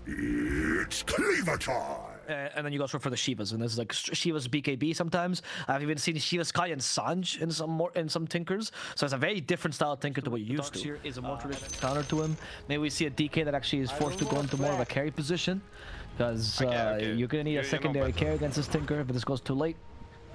It's cleaver time. And then you go for the Shivas, and this is like Shivas BKB sometimes. I've even seen Shivas Kai and Sanj in some Tinkers. So it's a very different style of Tinker to what you used to. Here is a more traditional counter to him. Maybe we see a DK that actually is forced to go into more of a carry position, because you're gonna need a secondary carry against this Tinker if this goes too late.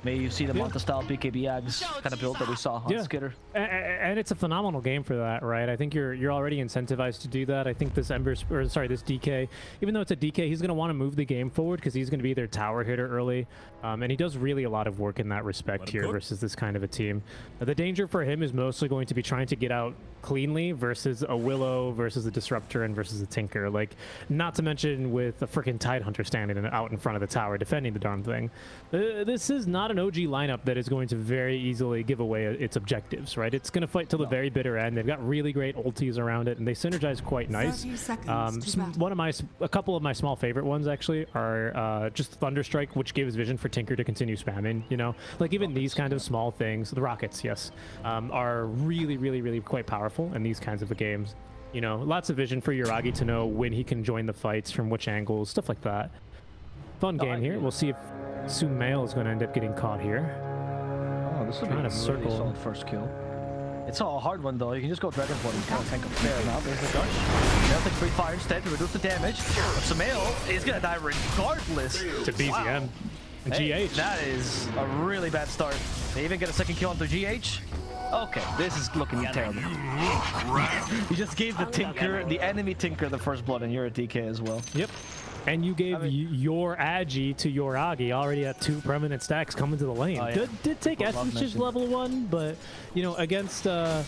Maybe you see the Manta style BKB Ags kind of build that we saw on Skitter. And it's a phenomenal game for that, right? I think you're already incentivized to do that. I think this this DK, even though it's a DK, he's going to want to move the game forward because he's going to be their tower hitter early. And he does really a lot of work in that respect here versus this kind of a team. The danger for him is mostly going to be trying to get out cleanly versus a Willow versus a Disruptor and versus a Tinker. Like, not to mention with a freaking Tidehunter standing out in front of the tower defending the darn thing. This is not an OG lineup that is going to very easily give away its objectives, right? It's going to fight till the very bitter end. They've got really great ultis around it, and they synergize quite nice. A couple of my small favorite ones actually are just Thunderstrike, which gives vision for Tinker to continue spamming. You know, like even these kind of small things, the rockets, are really quite powerful in these kinds of games. You know, lots of vision for Yuragi to know when he can join the fights, from which angles, stuff like that. Fun game here. We'll see if Sumail is going to end up getting caught here. Oh, this will be a really solid first kill. It's a hard one though. You can just go Dragon Blood and kind of tank a fair amount. There's the Gush. They'll take free fire instead to reduce the damage. But Sumail is going to die regardless. To BZM. And GH. That is a really bad start. They even get a second kill onto GH. Okay, this is looking terrible. You just gave the Tinker, the enemy Tinker, the first blood, and you're a DK as well. Yep. And you gave your Agi to Yuragi already at 2 permanent stacks coming to the lane. Did take Essence's level 1, but you know, against oh,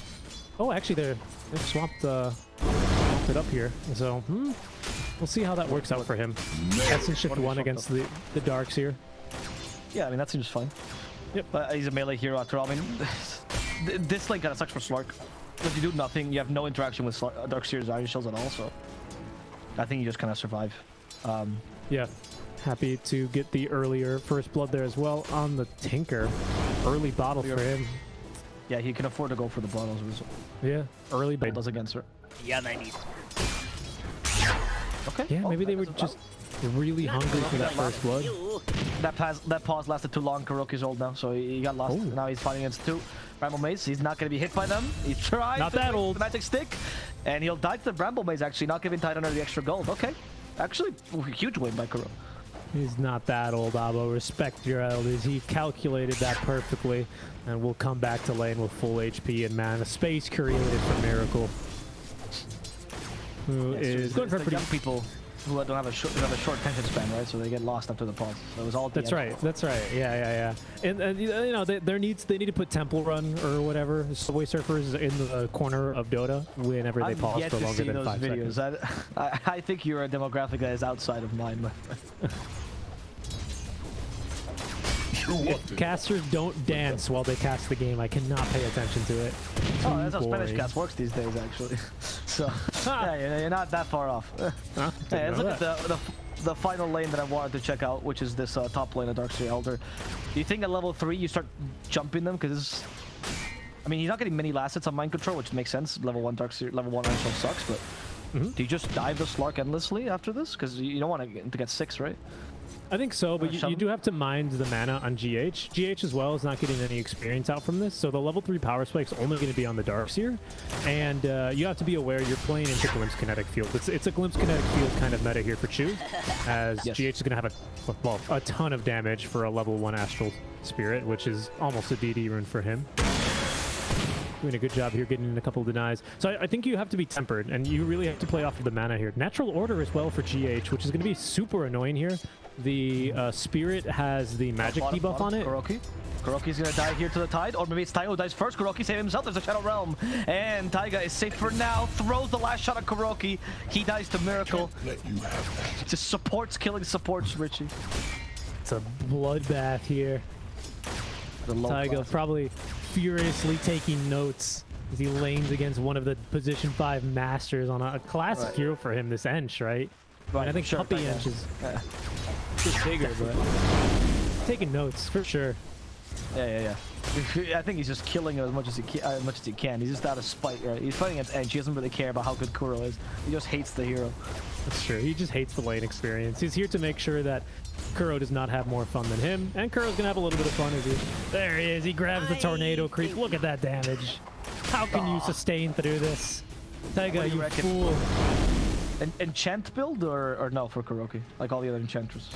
actually they've swapped it up here. So we'll see how that works out for him. Essence shift 1 against the Darks here. Yeah, I mean that seems fine. Yep. But he's a melee hero after all. I mean, this lane kind of sucks for Slark. Because you do nothing, you have no interaction with Darkseer's Iron Shells at all, so I think you just kind of survive. Yeah, happy to get the earlier first blood there as well on the Tinker. Early bottle for him. Yeah, he can afford to go for the bottles. Yeah, early bottle does against her. Yeah, they need. Okay. Yeah, maybe they were just really hungry for that first blood. That pause lasted too long. KuroKy's old now, so he got lost. Now he's fighting against 2 Bramble Maze. He's not going to be hit by them. He tried not that old. The magic stick, and he'll die to the Bramble Maze, actually, not giving Tidehunter the extra gold. Okay. Actually, huge win by Kuro. He's not that old, Abo. Respect your elders. He calculated that perfectly, and we'll come back to lane with full HP and mana. Space created for Miracle. Who is going for young people who don't have a short attention span, right? So they get lost after the pause. So it was all. That's right. That's right. Yeah. And you know, they need to put Temple Run or whatever. Subway Surfers in the corner of Dota whenever they pause for longer than 5 seconds. I think you're a demographic that is outside of mine. If casters don't dance while they cast the game, I cannot pay attention to it. Oh, that's how Spanish cast works these days, actually. So, yeah, you're not that far off. Hey, let's look at the final lane that I wanted to check out, which is this top lane of Darkseer Elder. Do you think at level 3 you start jumping them? Because, I mean, he's not getting many last hits on Mind Control, which makes sense. Level 1 Darkseer, level 1 Iron Soul sucks, but do you just dive the Slark endlessly after this? Because you don't want to get 6, right? I think so, but you do have to mind the mana on GH. GH as well is not getting any experience out from this, so the level 3 power spike is only going to be on the Darkseer, and you have to be aware you're playing into Glimpse Kinetic Field. It's a Glimpse Kinetic Field kind of meta here for Chu, as GH is going to have a ton of damage for a level 1 Astral Spirit, which is almost a DD rune for him. Doing a good job here, getting in a couple of denies. So I think you have to be tempered, and you really have to play off of the mana here. Natural Order as well for GH, which is going to be super annoying here. The Spirit has the magic debuff on it. KuroKy's gonna die here to the Tide, or maybe it's Taiga who dies first. KuroKy saved himself. There's a Shadow Realm, and Taiga is safe for now. Throws the last shot at KuroKy. He dies to Miracle. Just supports, killing supports, Richie. It's a bloodbath here. Taiga probably furiously taking notes as he lanes against one of the position 5 masters on a classic hero for him, this Ench, right? And I think Puppy Ench is bigger, but taking notes for sure. Yeah. I think he's just killing as much as he can. He's just out of spite, right? He's fighting against Edge. He doesn't really care about how good Kuro is. He just hates the hero. That's true. He just hates the lane experience. He's here to make sure that Kuro does not have more fun than him, and Kuro's gonna have a little bit of fun as he. There he is. He grabs the tornado creep. Look at that damage. How can you sustain through this, Taiga? You fool. Enchant build or no for KuroKy? Like all the other enchanters.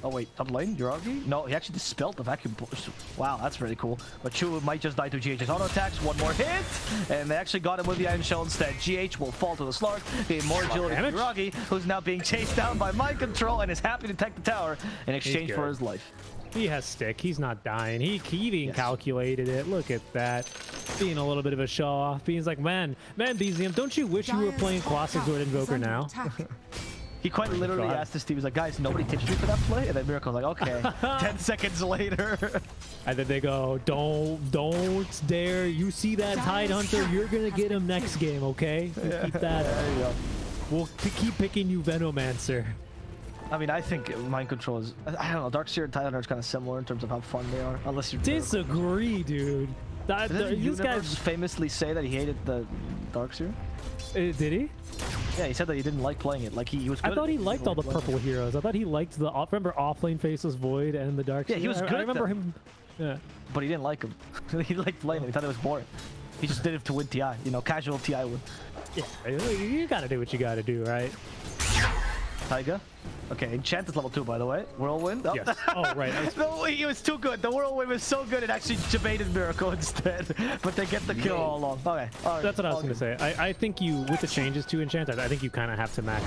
Oh wait, top lane, yuragi? No, he actually dispelled the vacuum push. Wow, that's really cool. But Chu might just die to GH's auto attacks. One more hit, and they actually got him with the Iron Shell instead. GH will fall to the Slark, being more agility than yuragi, who's now being chased down by mind control and is happy to take the tower in exchange for his life. He has stick. He's not dying. He even calculated it. Look at that. Being a little bit of a show off. He's like, man, BZM, don't you wish you were playing Classic Sword Invoker now? He quite literally asked his team, he's like, guys, nobody tipped me for that play? And then Miracle's like, okay. 10 seconds later. And then they go, don't dare. You see that Tide Hunter, you're going to get him next game, okay? Yeah. Keep that. There you go. We'll keep picking you Venomancer. I mean, I think mind control is, I don't know, Darkseer and Tide Hunter is kind of similar in terms of how fun they are. Unless you disagree, dude. These guys famously say that he hated the Darkseer. Did he? Yeah, he said that he didn't like playing it. Like he was good. I thought he liked all the purple heroes. I thought he liked the. Remember Offlane Faceless Void and the Dark. Yeah, he was good. I remember him. Yeah, but he didn't like him. He liked playing him. He thought it was boring. He just did it to win TI. You know, casual TI win. Yeah, you gotta do what you gotta do, right? Taiga. Okay, Enchant is level 2, by the way. Whirlwind. Oh, yes. Oh right. No, he was too good. The Whirlwind was so good it actually debated Miracle instead. But they get the kill all along. Okay. All That's what I was gonna say. I think you, with the changes to Enchant, I think you kind of have to max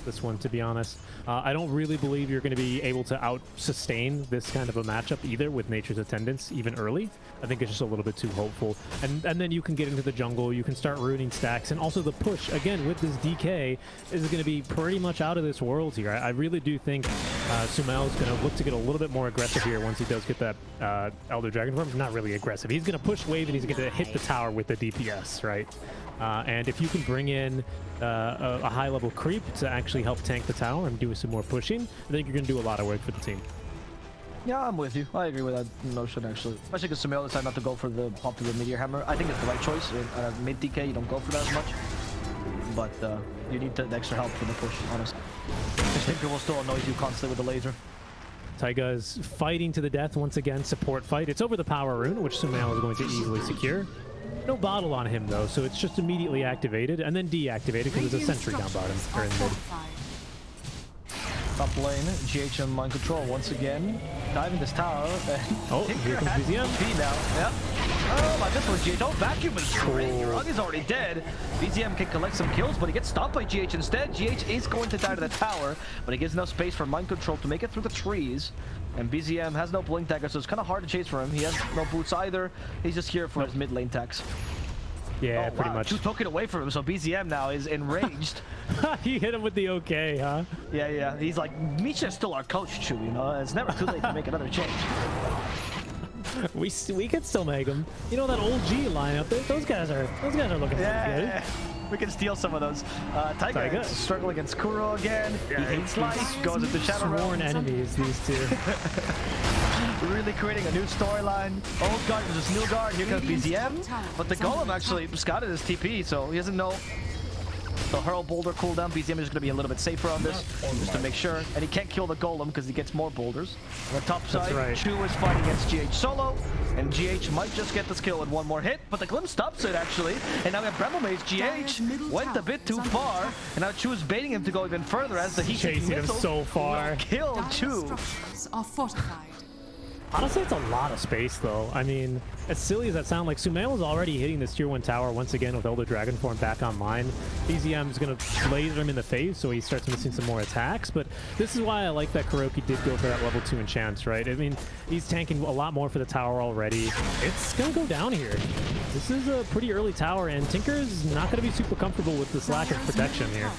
this one, to be honest. I don't really believe you're going to be able to out-sustain this kind of a matchup either with Nature's Attendance, even early. I think it's just a little bit too hopeful. And then you can get into the jungle, you can start ruining stacks, and also the push, again, with this DK, is going to be pretty much out of this world here. I really do think Sumail is going to look to get a little bit more aggressive here once he does get that Elder Dragon form. Not really aggressive. He's going to push wave and he's going to hit the tower with the DPS, right? And if you can bring in a high-level creep to actually help tank the tower and do some more pushing, I think you're going to do a lot of work for the team. Yeah, I'm with you. I agree with that notion, actually. Especially because Sumail decided not to go for the popular Meteor Hammer. I think it's the right choice. In mid DK, you don't go for that as much. But you need the extra help for the push, honestly. This Tinker will still annoy you constantly with the laser. Taiga is fighting to the death once again. Support fight. It's over the power rune, which Sumail is going to easily secure. No bottle on him, though, so it's just immediately activated and then deactivated because there's a sentry down bottom. Or in mid. Top lane, GH and mind control once again. Diving this tower. Oh, here comes BZM. Now. Yep. Oh my, this was GH. Oh, vacuum is great. Yuragi's already dead. BZM can collect some kills, but he gets stopped by GH instead. GH is going to die to the tower, but he gives enough space for mind control to make it through the trees. And BZM has no blink dagger, so it's kind of hard to chase for him. He has no boots either. He's just here for his mid lane tax. Yeah, pretty much. Chu took it away from him, so BZM now is enraged. He hit him with the OK, huh? Yeah. He's like, Misha's still our coach, Chu, you know? It's never too late to make another change. We could still make them. You know that old G lineup? Those guys are looking good. Yeah. We can steal some of those. Taiga is struggling against Kuro again. Yeah, he hates life, goes into Shadow Sworn enemies, these two. Really creating a new storyline. Old guard versus new guard. Here comes BZM. But the Golem actually scouted his TP, so he doesn't know the hurl boulder cooldown. BZM is going to be a little bit safer on this, just to make sure. And he can't kill the Golem because he gets more boulders. On the top side, Chu is fighting against GH solo, and GH might just get this kill with one more hit, but the Glimpse stops it actually. And now we have Bramble Mage. GH went a bit too far, and now Chu is baiting him to go even further as the heat chasing him so far. Kill Chu. Honestly, it's a lot of space, though. I mean, as silly as that sounds, like Sumail is already hitting this tier 1 tower once again with Elder Dragon form back online. BZM is going to laser him in the face, so he starts missing some more attacks. But this is why I like that KuroKy did go for that level 2 enchant, right? I mean, he's tanking a lot more for the tower already. It's going to go down here. This is a pretty early tower, and Tinker is not going to be super comfortable with this lack of protection here.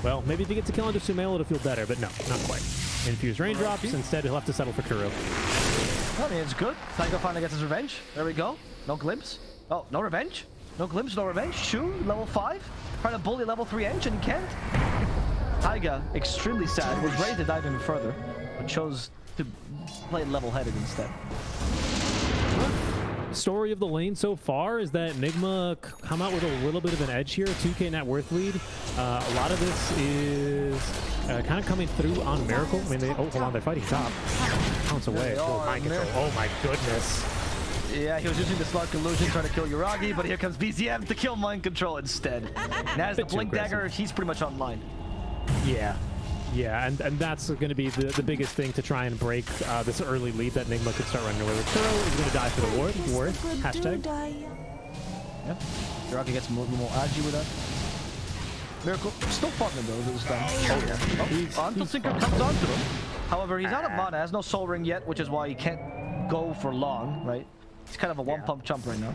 Well, maybe if he gets a kill into Sumail, it'll feel better, but no, not quite. Infused raindrops. Instead, he'll have to settle for Kuro. I mean, it's good. Taiga finally gets his revenge. There we go. No glimpse. Oh, no revenge. No glimpse, no revenge. Chu, level 5. Trying to bully level 3 Eng, and he can't. Taiga, extremely sad, was ready to dive even further, but chose to play level-headed instead. Story of the lane so far is that Nigma come out with a little bit of an edge here, a 2K net worth lead. A lot of this is kind of coming through on Miracle. I mean, oh, hold on, they're fighting top. Pounce away. Oh, mind control. Oh my goodness. Yeah, he was using the Slark Illusion trying to kill Yuragi, but here comes BZM to kill Mind Control instead. And as the Blink Dagger, he's pretty much online. Yeah. Yeah, and that's going to be the biggest thing to try and break this early lead that Nigma could start running away with. Kuro is going to die for the ward. Worth. Hashtag. Yeah. Yuragi gets more agi with that. Miracle still farming though this time. Oh yeah. Until Tinker comes onto him. However, he's out of mana, has no Soul Ring yet, which is why he can't go for long, right? He's kind of a one-pump chump right now.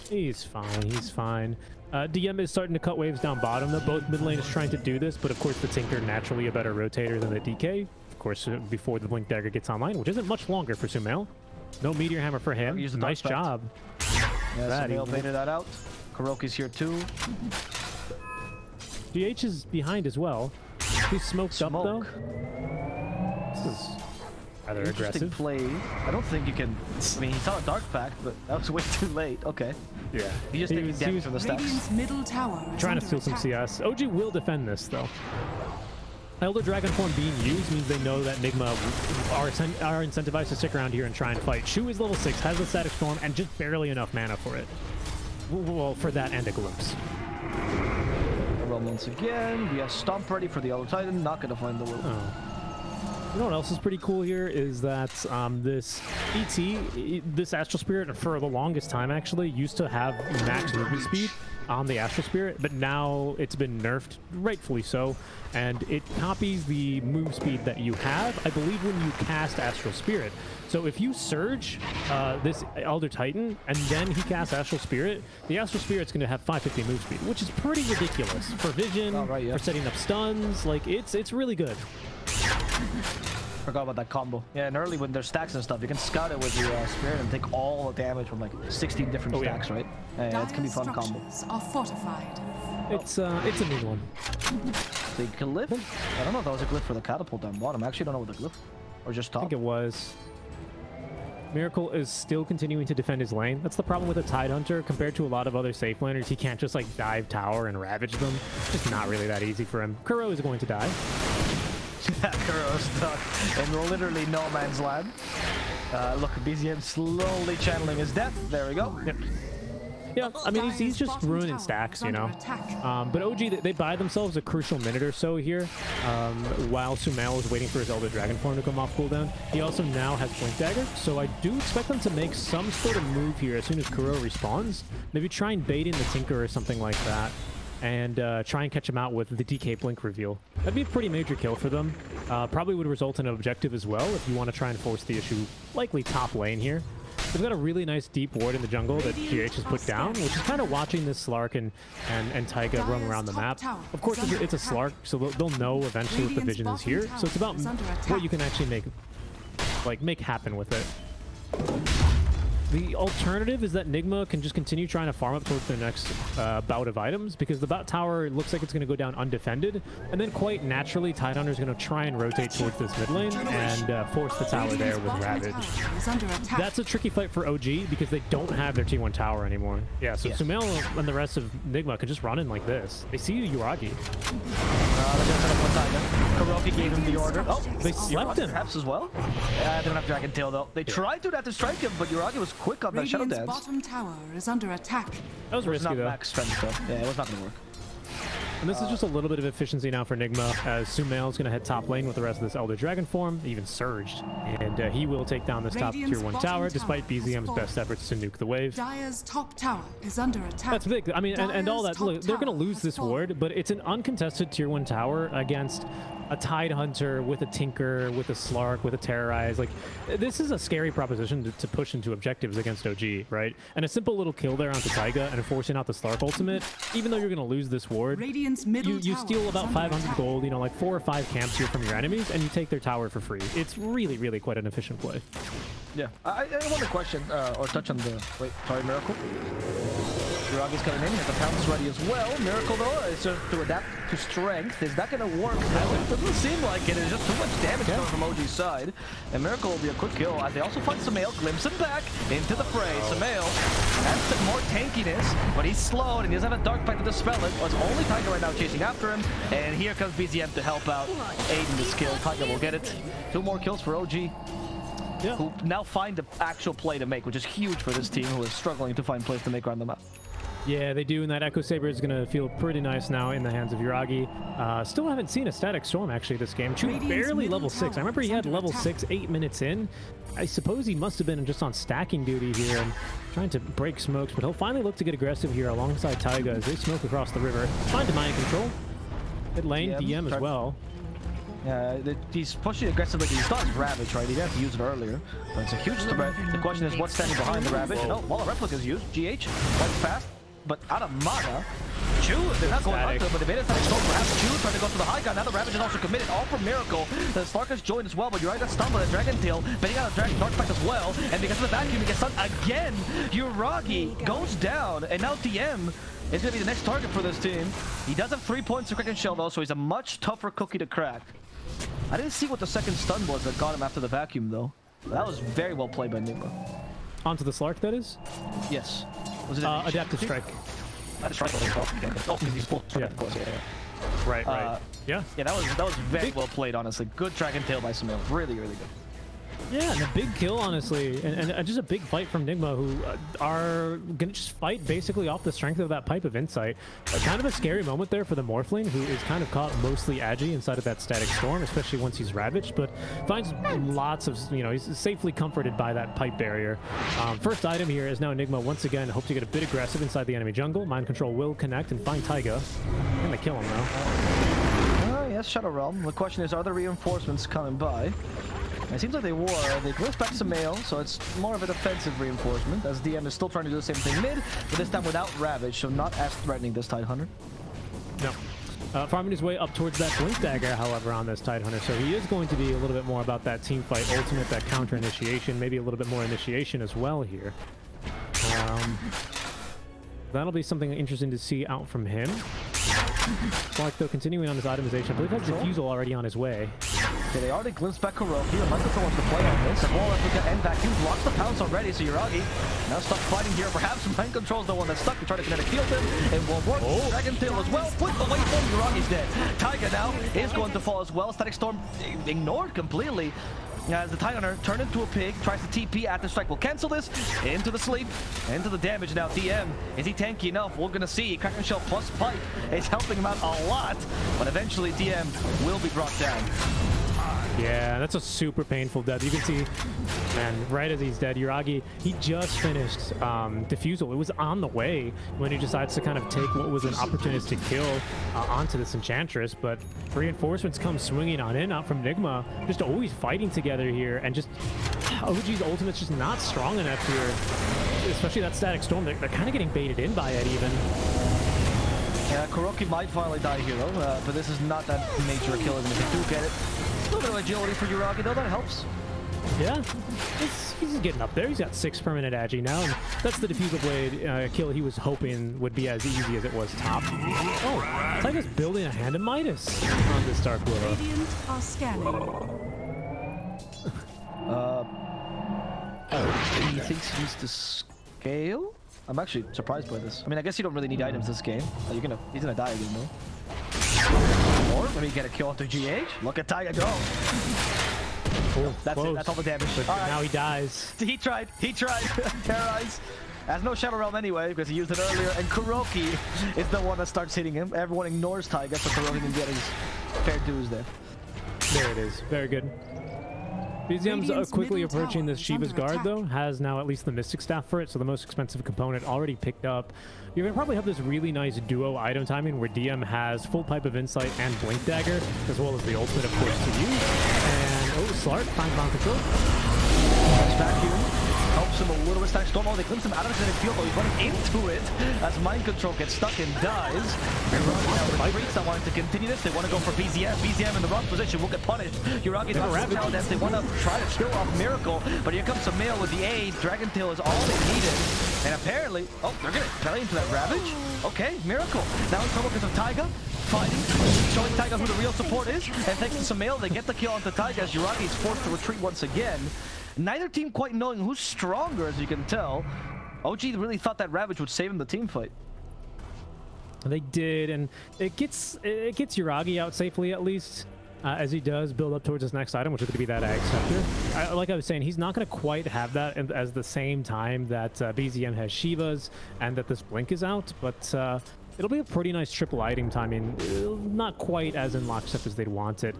He's fine. He's fine. DM is starting to cut waves down bottom, though. Both mid lane is trying to do this, but of course the Tinker naturally a better rotator than the DK. Of course, before the Blink Dagger gets online, which isn't much longer for Sumail. No Meteor Hammer for him. Nice job. Yeah, Sumail baited that out. KuroKy's here too. GH is behind as well. He's smoked up though. This is rather aggressive play. I don't think you can. I mean, he saw a Dark Pact, but that was way too late. Okay. Yeah. He just taking damage from the stacks. Middle tower trying to steal some CS. OG will defend this though. Elder Dragon form being used means they know that Nigma are incentivized to stick around here and try and fight. Shu is level 6, has the static storm, and just barely enough mana for it. Well, for that and a glimpse. Once again, we have Stomp ready for the Elder Titan. Not gonna find the will. Oh. You know what else is pretty cool here is that this this Astral Spirit, for the longest time actually, used to have max movement speed on the Astral Spirit, but now it's been nerfed, rightfully so, and it copies the move speed that you have, I believe, when you cast Astral Spirit. So if you surge this Elder Titan and then he casts Astral Spirit, the Astral Spirit's going to have 550 move speed, which is pretty ridiculous for vision, for setting up stuns. Like it's really good. Forgot about that combo. Yeah, and early when there's stacks and stuff, you can scout it with your Spirit and take all the damage from like 16 different stacks, right? Yeah, it's gonna be fun combo. Are fortified. It's a new one. The glyph? I don't know if that was a glyph for the catapult down bottom. I actually don't know what the glyph, or just top. I think it was. Miracle is still continuing to defend his lane. That's the problem with a Tide Hunter compared to a lot of other safe laners. He can't just like dive tower and ravage them. It's just not really that easy for him. Kuro is going to die. Kuro's stuck in literally no man's land. Look, BZM slowly channeling his death. There we go. Yep. Yeah, I mean, he's just ruining stacks, you know. But OG, they buy themselves a crucial minute or so here while Sumail is waiting for his Elder Dragon form to come off cooldown. He also now has Blink Dagger, so I do expect them to make some sort of move here as soon as Kuro respawns. Maybe try and bait in the Tinker or something like that, and try and catch him out with the DK Blink reveal. That'd be a pretty major kill for them. Probably would result in an objective as well if you want to try and force the issue likely top lane here. They've got a really nice deep ward in the jungle that GH has put down, which is kind of watching this Slark and Taiga roam around the map. Of course, it's a Slark, so they'll know eventually if the vision is here. So it's about what you can actually make happen with it. The alternative is that Nigma can just continue trying to farm up towards their next bout of items, because the bot tower looks like it's going to go down undefended, and then quite naturally Tidehunter is going to try and rotate towards this mid lane and force the tower there with Ravage. That's a tricky fight for OG because they don't have their T1 tower anymore. Yeah, so Sumail and the rest of Nigma can just run in like this. They see Yuragi. KuroKy gave him the order. Oh, they slept him. Perhaps as well. Yeah, they don't have Dragon Tail though. They tried to strike him, but Yuragi was quick on that Shadow Dance. Bottom tower is under attack. That was risky though. Max strength though. Yeah, it was not going to work. And this is just a little bit of efficiency now for Nigma, as Sumail is going to head top lane with the rest of this Elder Dragon form, even surged. And he will take down this top tier 1 tower, despite BZM's best efforts to nuke the wave. Dire's top tower is under attack. That's big. I mean, and all that. Look, they're going to lose this ward, but it's an uncontested tier 1 tower against a Tide Hunter with a Tinker, with a Slark, with a Terrorize. Like, this is a scary proposition to push into objectives against OG, right? And a simple little kill there onto Taiga and forcing out the Slark ultimate, even though you're going to lose this ward, you steal about 500 gold, you know, like 4 or 5 camps here from your enemies, and you take their tower for free. It's really, really quite an efficient play. Yeah. I want to question, or touch on the... Wait, sorry, Miracle? Yuragi's coming in, he has the pounce ready as well. Miracle though is just to adapt to strength. Is that gonna work? It doesn't seem like it. It's just too much damage coming from OG's side. And Miracle will be a quick kill as they also find Samael, glimpse him back into the fray. Samael has some more tankiness, but he's slowed and he doesn't have a dark fight to dispel it. It's only Taiga right now chasing after him. And here comes BZM to help out, aid in this kill. Taiga will get it. 2 more kills for OG. Yeah. Who now find the actual play to make, which is huge for this team who is struggling to find plays to make around the map. Yeah, they do, and that Echo Saber is going to feel pretty nice now in the hands of Yuragi. Still haven't seen a static storm actually this game. Chu barely level 6. I remember he had level 6 8 minutes in. I suppose he must have been just on stacking duty here and trying to break smokes, but he'll finally look to get aggressive here alongside Taiga as they smoke across the river. Find a mind control. Mid lane, DM as well. Yeah, he's pushing aggressively. He still has Ravage, right? He didn't have to use it earlier, but it's a huge threat. The question is what's standing behind the Ravage. Oh, while a replica is used, GH, quite fast, but out of mana. Chu, they're not going under, but they made it static storm. Perhaps Chu trying to go for the high ground. Now the Ravage is also committed, all for Miracle. The Slark has joined as well, but Yuragi got stunned by the Dragon Tail, betting out a Dragon Dark Fight as well, and because of the vacuum, he gets stunned again. Yuragi goes down, and now DM is going to be the next target for this team. He does have 3 points to Kraken Shell though, so he's a much tougher cookie to crack. I didn't see what the second stun was that got him after the vacuum, though. That was very well played by Nigma. Onto the Slark, that is? Yes. Was it Adaptive Strike? Yeah. Right. Yeah, that was very well played, honestly. Good Dragon Tail by Samael. Really, really good. Yeah, and a big kill, honestly, and just a big fight from Nigma, who are gonna just fight basically off the strength of that Pipe of Insight. Kind of a scary moment there for the Morphling, who is kind of caught mostly agi inside of that static storm, especially once he's ravaged, but finds lots of, he's safely comforted by that pipe barrier. First item here is now Nigma once again hope to get a bit aggressive inside the enemy jungle. Mind control will connect and find Taiga. Gonna kill him though. Yes, Shadow Realm. The question is, are there reinforcements coming by? It seems like they were. They glimpsed back Samael, so it's more of a defensive reinforcement, as DM is still trying to do the same thing mid, but this time without Ravage, so not as threatening this Tidehunter. No. Farming his way up towards that Blink Dagger, however, on this Tidehunter, so he is going to be a little bit more about that team fight ultimate, that counter initiation, maybe a little bit more initiation as well here. That'll be something interesting to see out from him. Slark, though, continuing on his itemization. I believe has Diffusal already on his way. Okay, they already glimpsed back KuroKy. The microphone wants to play on this. And Wall Replica and Vacuum blocks the pounce already, so Yuragi now stuck fighting here. Perhaps Mind Control's the one that's stuck to try to kinetic field him. It will work. Dragon Tail as well. Put away from Yuragi's dead. Taiga now is going to fall as well. Static Storm ignored completely. As the Tidehunter turned into a pig, tries to TP at the strike. Will cancel this into the sleep, into the damage now. DM, is he tanky enough? We're gonna see. Kraken Shell plus Pipe is helping him out a lot, but eventually DM will be brought down. Yeah, that's a super painful death. You can see, man, right as he's dead, Yuragi, he just finished Diffusal. It was on the way when he decides to kind of take what was an opportunistic kill onto this Enchantress, but reinforcements come swinging on in, out from Nigma, just always fighting together here, and just OG's ultimate's just not strong enough here, especially that Static Storm. They're kind of getting baited in by it even. Yeah, KuroKy might finally die here though, but this is not that major a kill, even if they do get it. A little bit of agility for Yuragi though, that helps. Yeah, he's getting up there. He's got 6 permanent agi now, and that's the Diffusal Blade kill he was hoping would be as easy as it was top. Oh, Taiga's building a Hand of Midas on this Dark Willow. Radiant are scanning. He thinks he's to scale? I'm actually surprised by this. I mean, I guess you don't really need items this game. He's gonna die again though. Or maybe get a kill after GH. Look at Taiga go. Oh, that's it. That's all the damage. But now he dies. He tried. Terrorize. Has no Shadow Realm anyway because he used it earlier. And KuroKy is the one that starts hitting him. Everyone ignores Taiga, so KuroKy can get his fair dues there. There it is. Very good. BZM's quickly approaching this Shiva's Guard, though. Has now at least the Mystic Staff for it, so the most expensive component already picked up. You're going to probably have this really nice duo item timing where DM has full Pipe of Insight and Blink Dagger, as well as the ultimate, of course, to use. And, Slark, finds Mind Control. Vacuum. helps him a little bit. Stack Storm, they glimpse him out of the field, though he's running into it as Mind Control gets stuck and dies. Retreats not wanting to continue this. They want to go for BZM. BZM in the wrong position will get punished. Yuragi does they want to try to kill off Miracle, but here comes Samil with the A. Dragon Tail is all they needed. And apparently, oh, they're going to play into that Ravage. Okay, Miracle. Now in trouble because of Taiga. Fighting, showing Taiga who the real support is. And thanks to Samil, they get the kill onto Taiga as Yuragi is forced to retreat once again. Neither team quite knowing who's stronger, as you can tell. OG really thought that Ravage would save him the team fight. They did, and it gets Yuragi out safely at least, as he does build up towards his next item, which is going to be that Ag Scepter. Like I was saying, he's not going to quite have that as the same time that BZM has Shivas and that this Blink is out, but it'll be a pretty nice triple item timing. Not quite as in lockstep as they'd want it.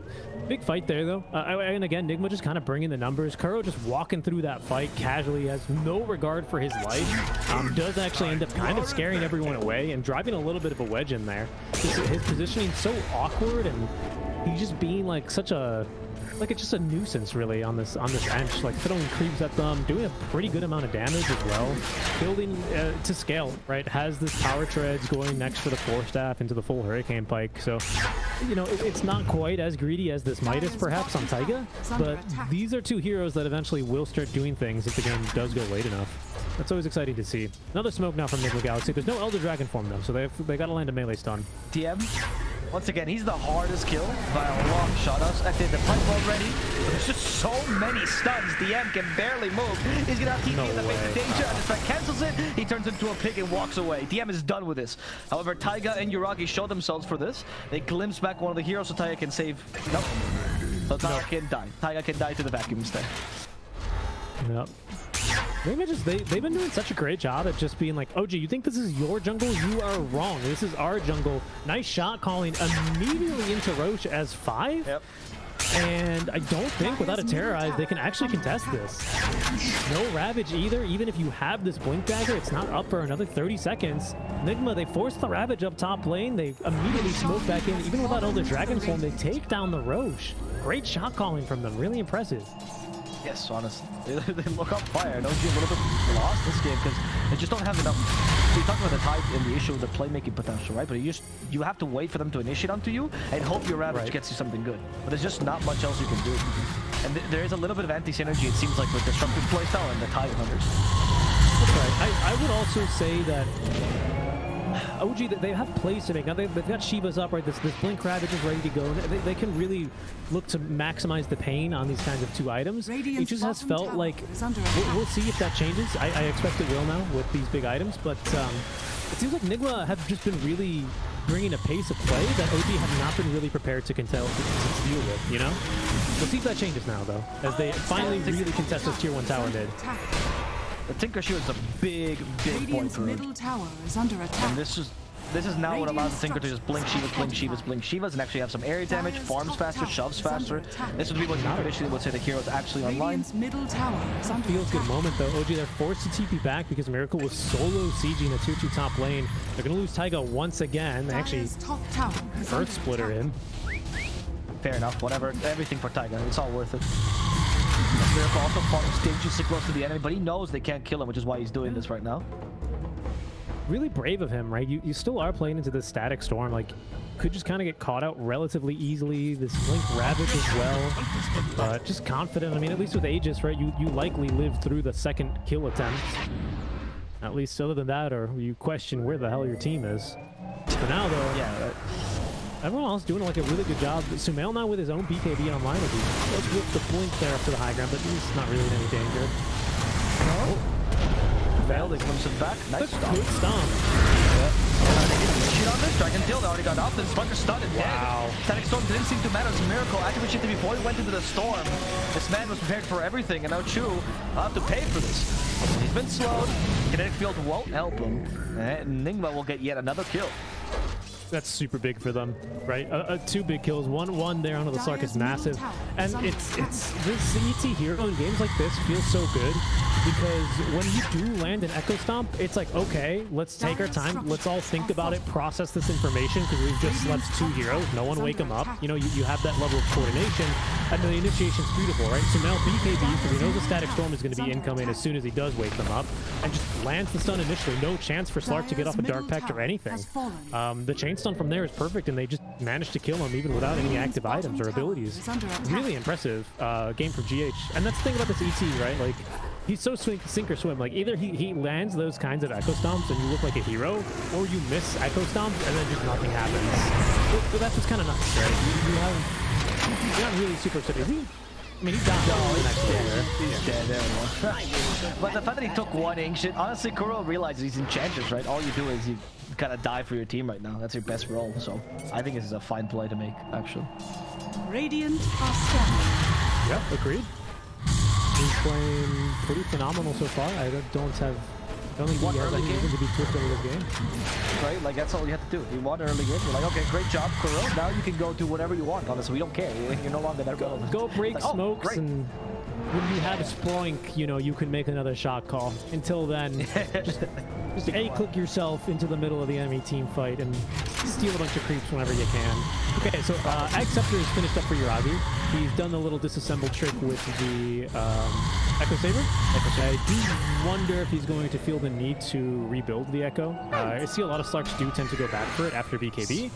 Big fight there, though. And again, Nigma just kind of bringing the numbers. Kuro just walking through that fight casually, has no regard for his life. Does actually end up kind of scaring everyone away and driving a little bit of a wedge in there. His positioning so awkward, and he's just being like such a... like it's just a nuisance really on this bench, like throwing creeps at them, doing a pretty good amount of damage as well, building to scale, right? Has this power treads going next for the 4-staff into the full hurricane pike, so you know it's not quite as greedy as this Midas perhaps on Taiga, but these are two heroes that eventually will start doing things if the game does go late enough. That's always exciting to see. Another smoke now from Nigma Galaxy. There's no Elder Dragon form though, so they got to land a melee stun. DM. Once again, he's the hardest kill by a long shot. Us acted the pipe already. There's just so many stuns. DM can barely move. He's gonna have TP in the face of danger, and if that cancels it, he turns into a pig and walks away. DM is done with this. However, Taiga and Yuragi show themselves for this. They glimpse back one of the heroes, so Taiga can save. Nope. So Taiga can die. Taiga can die to the vacuum instead. Yep. They've been doing such a great job at just being like, OG, you think this is your jungle? You are wrong. This is our jungle. Nice shot calling immediately into Roche as 5. Yep. And I don't think without a Terrorize they can actually contest this. No Ravage either. Even if you have this Blink Dagger, it's not up for another 30 seconds. Nigma, they force the Ravage up top lane. They immediately smoke back in. Even without Elder Dragon form, they take down the Roche. Great shot calling from them. Really impressive. Yes, honestly. They look on fire. Don't be a little bit lost this game because they just don't have enough. We talked about the Tide and the issue of the playmaking potential, right? But you have to wait for them to initiate onto you and hope your Ravage gets you something good. But there's just not much else you can do. And there is a little bit of anti-synergy, it seems like, with Disruptive playstyle and the Tide Hunters. That's right. I would also say that OG, they have plays to make. Now they've got Shivas up, right? This Blink Ravage is ready to go. They can really look to maximize the pain on these kinds of two items. It just has felt like we'll see if that changes. I expect it will now with these big items, but it seems like Nigma have just been really bringing a pace of play that OG have not been really prepared to deal with, you know? We'll see if that changes now, though, as they finally really contest this tier 1 tower mid. The Tinker Shield is a big point for middle tower is under attack. And this is now what allows the Tinker to just blink Shivas, and actually have some area damage, farms faster, shoves faster. This would be what you traditionally would say the hero is actually online. Middle tower is under Feels good moment though. OG, they're forced to TP back because Miracle was solo sieging the tier 2 top lane. They're gonna lose Taiga once again. They actually Earth Splitter in. Fair enough, whatever. Everything for Taiga. It's all worth it. Miracle also farms dangerously close to the enemy, but he knows they can't kill him, which is why he's doing this right now. Really brave of him, right? You still are playing into this static storm. Like, could just kind of get caught out relatively easily. This Blink Ravage as well. Just confident. I mean, at least with Aegis, right? You likely lived through the second kill attempt. At least other than that, or you question where the hell your team is. For now, though, yeah. Everyone else doing like a really good job. Sumail now with his own BKB online. He does whip the Blink there after the high ground, but he's not really in any danger. Veil, they comes back. Nice stomp. Good stomp. They didn't shoot on this. Dragon Tail, they already got off. Then Spunker stunned and dead. Static Storm didn't seem to matter. It's a Miracle. Activated shifted before he went into the storm. This man was prepared for everything, and now Chu will have to pay for this. He's been slowed. Kinetic Field won't help him. And Nigma will get yet another kill. That's super big for them, right? 2 big kills, one there onto the Slark is massive, and it's this ET hero in games like this feels so good because when you do land an Echo Stomp, it's like, okay, let's take our time, let's all think about it, process this information because we've just slept 2 heroes, no one wake them up. You know, you have that level of coordination, and the initiation's beautiful, right? So now BKB, because he knows the Static Storm is going to be incoming as soon as he does wake them up, and just lands the stun initially. No chance for Slark to get off a Dark Pact or anything. The chain stun from there is perfect, and they just managed to kill him even without any active items or abilities. Really impressive game from GH. And that's the thing about this ET, right? Like, he's so sink or swim. Like, either he lands those kinds of Echo Stomps and you look like a hero, or you miss Echo Stomps and then just nothing happens. So that's what's kind of nuts, right? You're not really super excited. I mean, he's down. No, he's dead. There we go. But the fact that he took 1 Ancient, honestly, Kuro realizes he's Enchantress, right? All you do is you kind of die for your team right now. That's your best role. So I think this is a fine play to make, actually. Radiant are scanning. Yeah, agreed. He's playing pretty phenomenal so far. I don't think he has any reason to be twisted in this game. Right, like that's all you have to do. You won early game. You're like, okay, great job, Kuro. Now you can go do whatever you want. Honestly, we don't care. You're no longer that relevant. Go break like, smokes, and when you have a Sproink, you know, you can make another shot call. Until then, just A-click yourself into the middle of the enemy team fight and steal a bunch of creeps whenever you can. Okay, so Acceptor is finished up for yuragi. He's done the little disassemble trick with the Echo Saber. I do wonder if he's going to feel the need to rebuild the Echo. I see a lot of Slarks do tend to go back for it after BKB,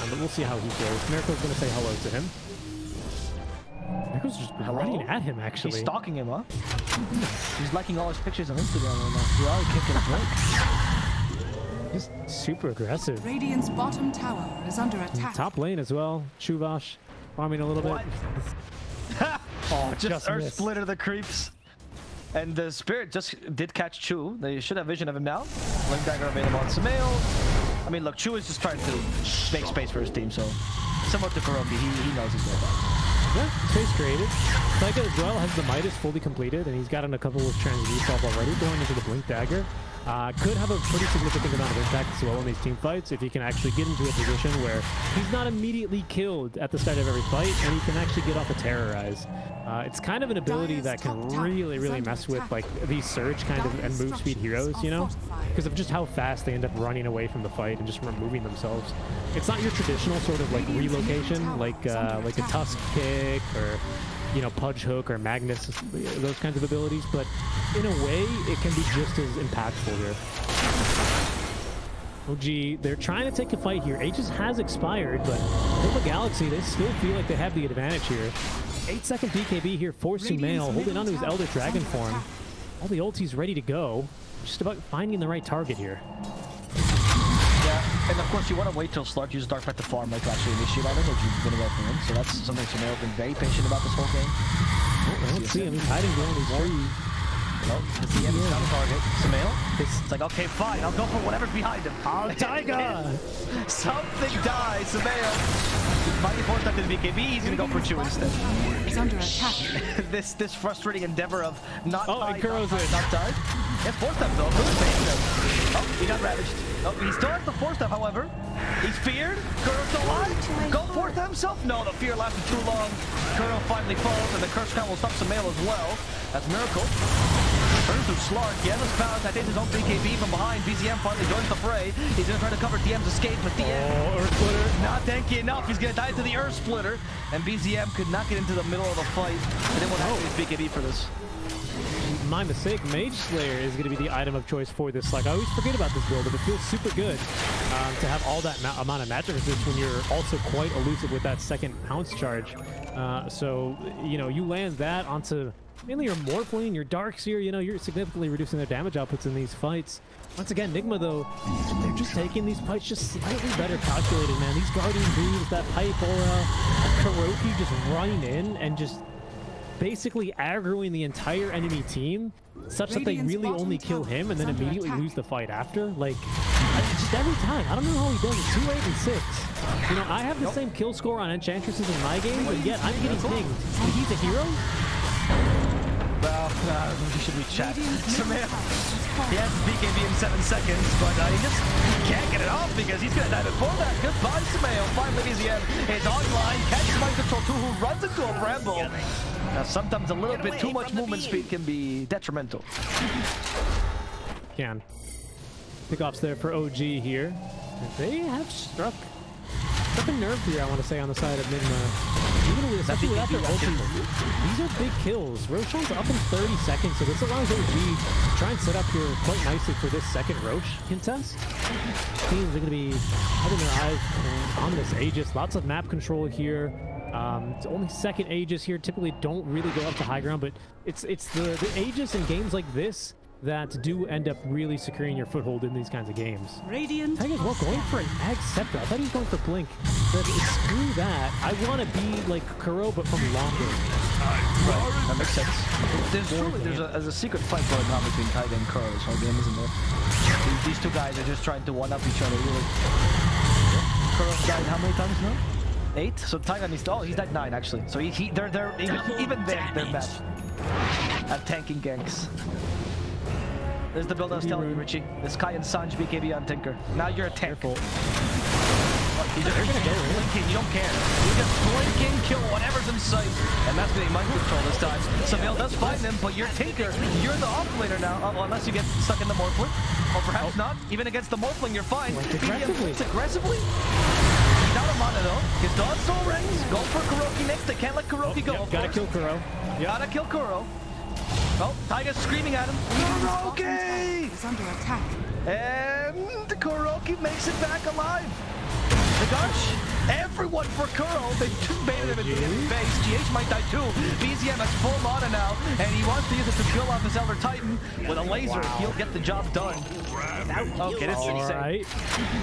but we'll see how he feels. Miracle's going to say hello to him. Miracle's just running at him, actually. He's stalking him, huh? He's liking all his pictures on Instagram right now. Yuragi kicking a break. Just super aggressive. Radiant's bottom tower is under attack. Top lane as well. Chuvash farming a little bit. Oh, just Earth missed. Splitter the creeps. And the Spirit just did catch Chu. They should have vision of him now. Link Dagger available on Sumail. I mean, look, Chu is just trying to make space for his team, so similar to KuroKy, he knows he's going back. Yeah, space created. Taiga as well has the Midas fully completed, and he's gotten a couple of transmutes off already going into the Blink Dagger. Could have a pretty significant amount of impact as well in these team fights if he can actually get into a position where he's not immediately killed at the start of every fight, and he can actually get off a Terrorize. It's kind of an ability that can really mess with like these surge kind of and move speed heroes, you know, because of just how fast they end up running away from the fight and just removing themselves. It's not your traditional sort of like relocation, like a Tusk kick or, you know, Pudge Hook or Magnus, those kinds of abilities, but in a way, it can be just as impactful here. OG, they're trying to take a fight here. Aegis has expired, but Nova Galaxy, they still feel like they have the advantage here. 8-second BKB here for Sumail, holding on to his Elder Dragon form. All the ultis ready to go. Just about finding the right target here. Yeah, and of course you want to wait till Slark uses Dark Pact to farm, like to actually initiate on him, which you're going to go for him. So that's something Sumail has been very patient about this whole game. Oh, I don't see him. He's hiding behind his tree. Well, it's the end of target. Sumail. It's like, okay, fine, I'll go for whatever's behind him. Oh, Taiga! Something dies, Sumail. Mighty force after the BKB, he's going to go for Chu instead. He's under attack. this frustrating endeavor of not tied, not tied. It's force step though. Oh, he got ravaged. Oh, he still has the force step, however. He's feared. Kuro's still alive. Go forth himself. No, the fear lasted too long. Kuro finally falls, and the curse count will stop Sumail as well. That's Miracle. Turns to Slark. Yena's found. I think his own BKB from behind. BZM finally joins the fray. He's going to try to cover DM's escape, but DM Earth Splitter. Not tanky enough. He's going to die to the Earth Splitter. And BZM could not get into the middle of the fight. They didn't want to have his BKB for this. My mistake. Mage Slayer is going to be the item of choice for this. Like, I always forget about this build, but it feels super good to have all that amount of magic resist when you're also quite elusive with that second pounce charge. So, you know, you land that onto mainly your Morphling, your Darkseer, you know, you're significantly reducing their damage outputs in these fights. Once again, Nigma, though, they're just taking these fights just slightly better calculated, man. These Guardian Breeds, that Pipe Aura, KuroKy just running in and just basically aggroing the entire enemy team such that they really only kill him and then immediately lose the fight after. Like, just every time. I don't know how he does it. 2, 8, and 6. You know, I have the same kill score on Enchantresses in my games, and yet I'm getting pinged. And he's a hero? Well, should we chat? Sumail. He has BKB in 7 seconds, but he just can't get it off because he's gonna die before that. Goodbye, Sumail. Finally, BZM is online. Catches mind control 2, who runs into a bramble. Now, sometimes a little bit too much movement speed can be detrimental. Can. Pickoffs there for OG here. They have struck a nerve here, I want to say, on the side of Nigma. Even especially without their ulti. These are big kills. Roshan's up in 30 seconds, so this allows OG to try and set up here quite nicely for this second Roche contest. Teams are going to be having their eyes on this Aegis. Lots of map control here. It's only second Aegis here. Typically don't really go up to high ground, but it's the Aegis in games like this that do end up really securing your foothold in these kinds of games. Radiant. Taiga's well going for an Ag Scepter. I thought he was going for Blink. But screw that. I want to be like Kuro, but from longer. Right, that makes sense. There's a secret fight going on between Taiga and Kuro this whole game, isn't there? These two guys are just trying to one-up each other, really. Kuro's died how many times now? 8? So Taiga needs to... Oh, he's died 9, actually. So they're even they're matched at tanking ganks. There's the build I was telling you, Richie. This Kai and Sanj BKB on Tinker. Now you're a tank. You're just blinking, you don't care. You just blinking, kill whatever's in sight. And that's getting mind control this time. Sumail does find him, but you're Tinker. You're the off-laner now. Well, unless you get stuck in the Morphling. Or perhaps not. Even against the Morphling, you're fine. Aggressively? He's out of mana though. His dog soul rings. Go for KuroKy next. They can't let KuroKy go. Yep, gotta kill Kuro. Gotta kill Kuro. Oh, Taiga's screaming at him. KuroKy! Is under attack. And KuroKy makes it back alive. The gosh, everyone for Kuro. They just baited him into his base. GH might die too. BZM has full mana now, and he wants to use it to kill off his Elder Titan with a laser. Wow. He'll get the job done. Okay, this is insane. Right.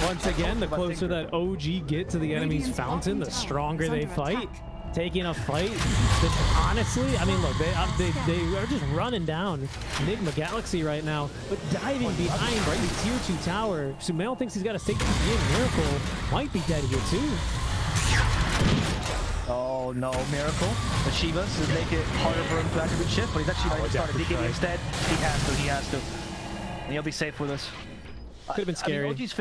Once again, the closer that OG get to the enemy's fountain, the stronger they fight. Taking a fight that honestly, I mean, look, they are just running down Nigma Galaxy right now, but diving behind the tier 2 tower. Sumail thinks he's got a safety in. Miracle might be dead here too. Oh no, Miracle. The Shivas to make it harder for him to activate shift, but he's actually going to start a DKB instead. He has to. And he'll be safe with us. Could have been scary. I mean, OG's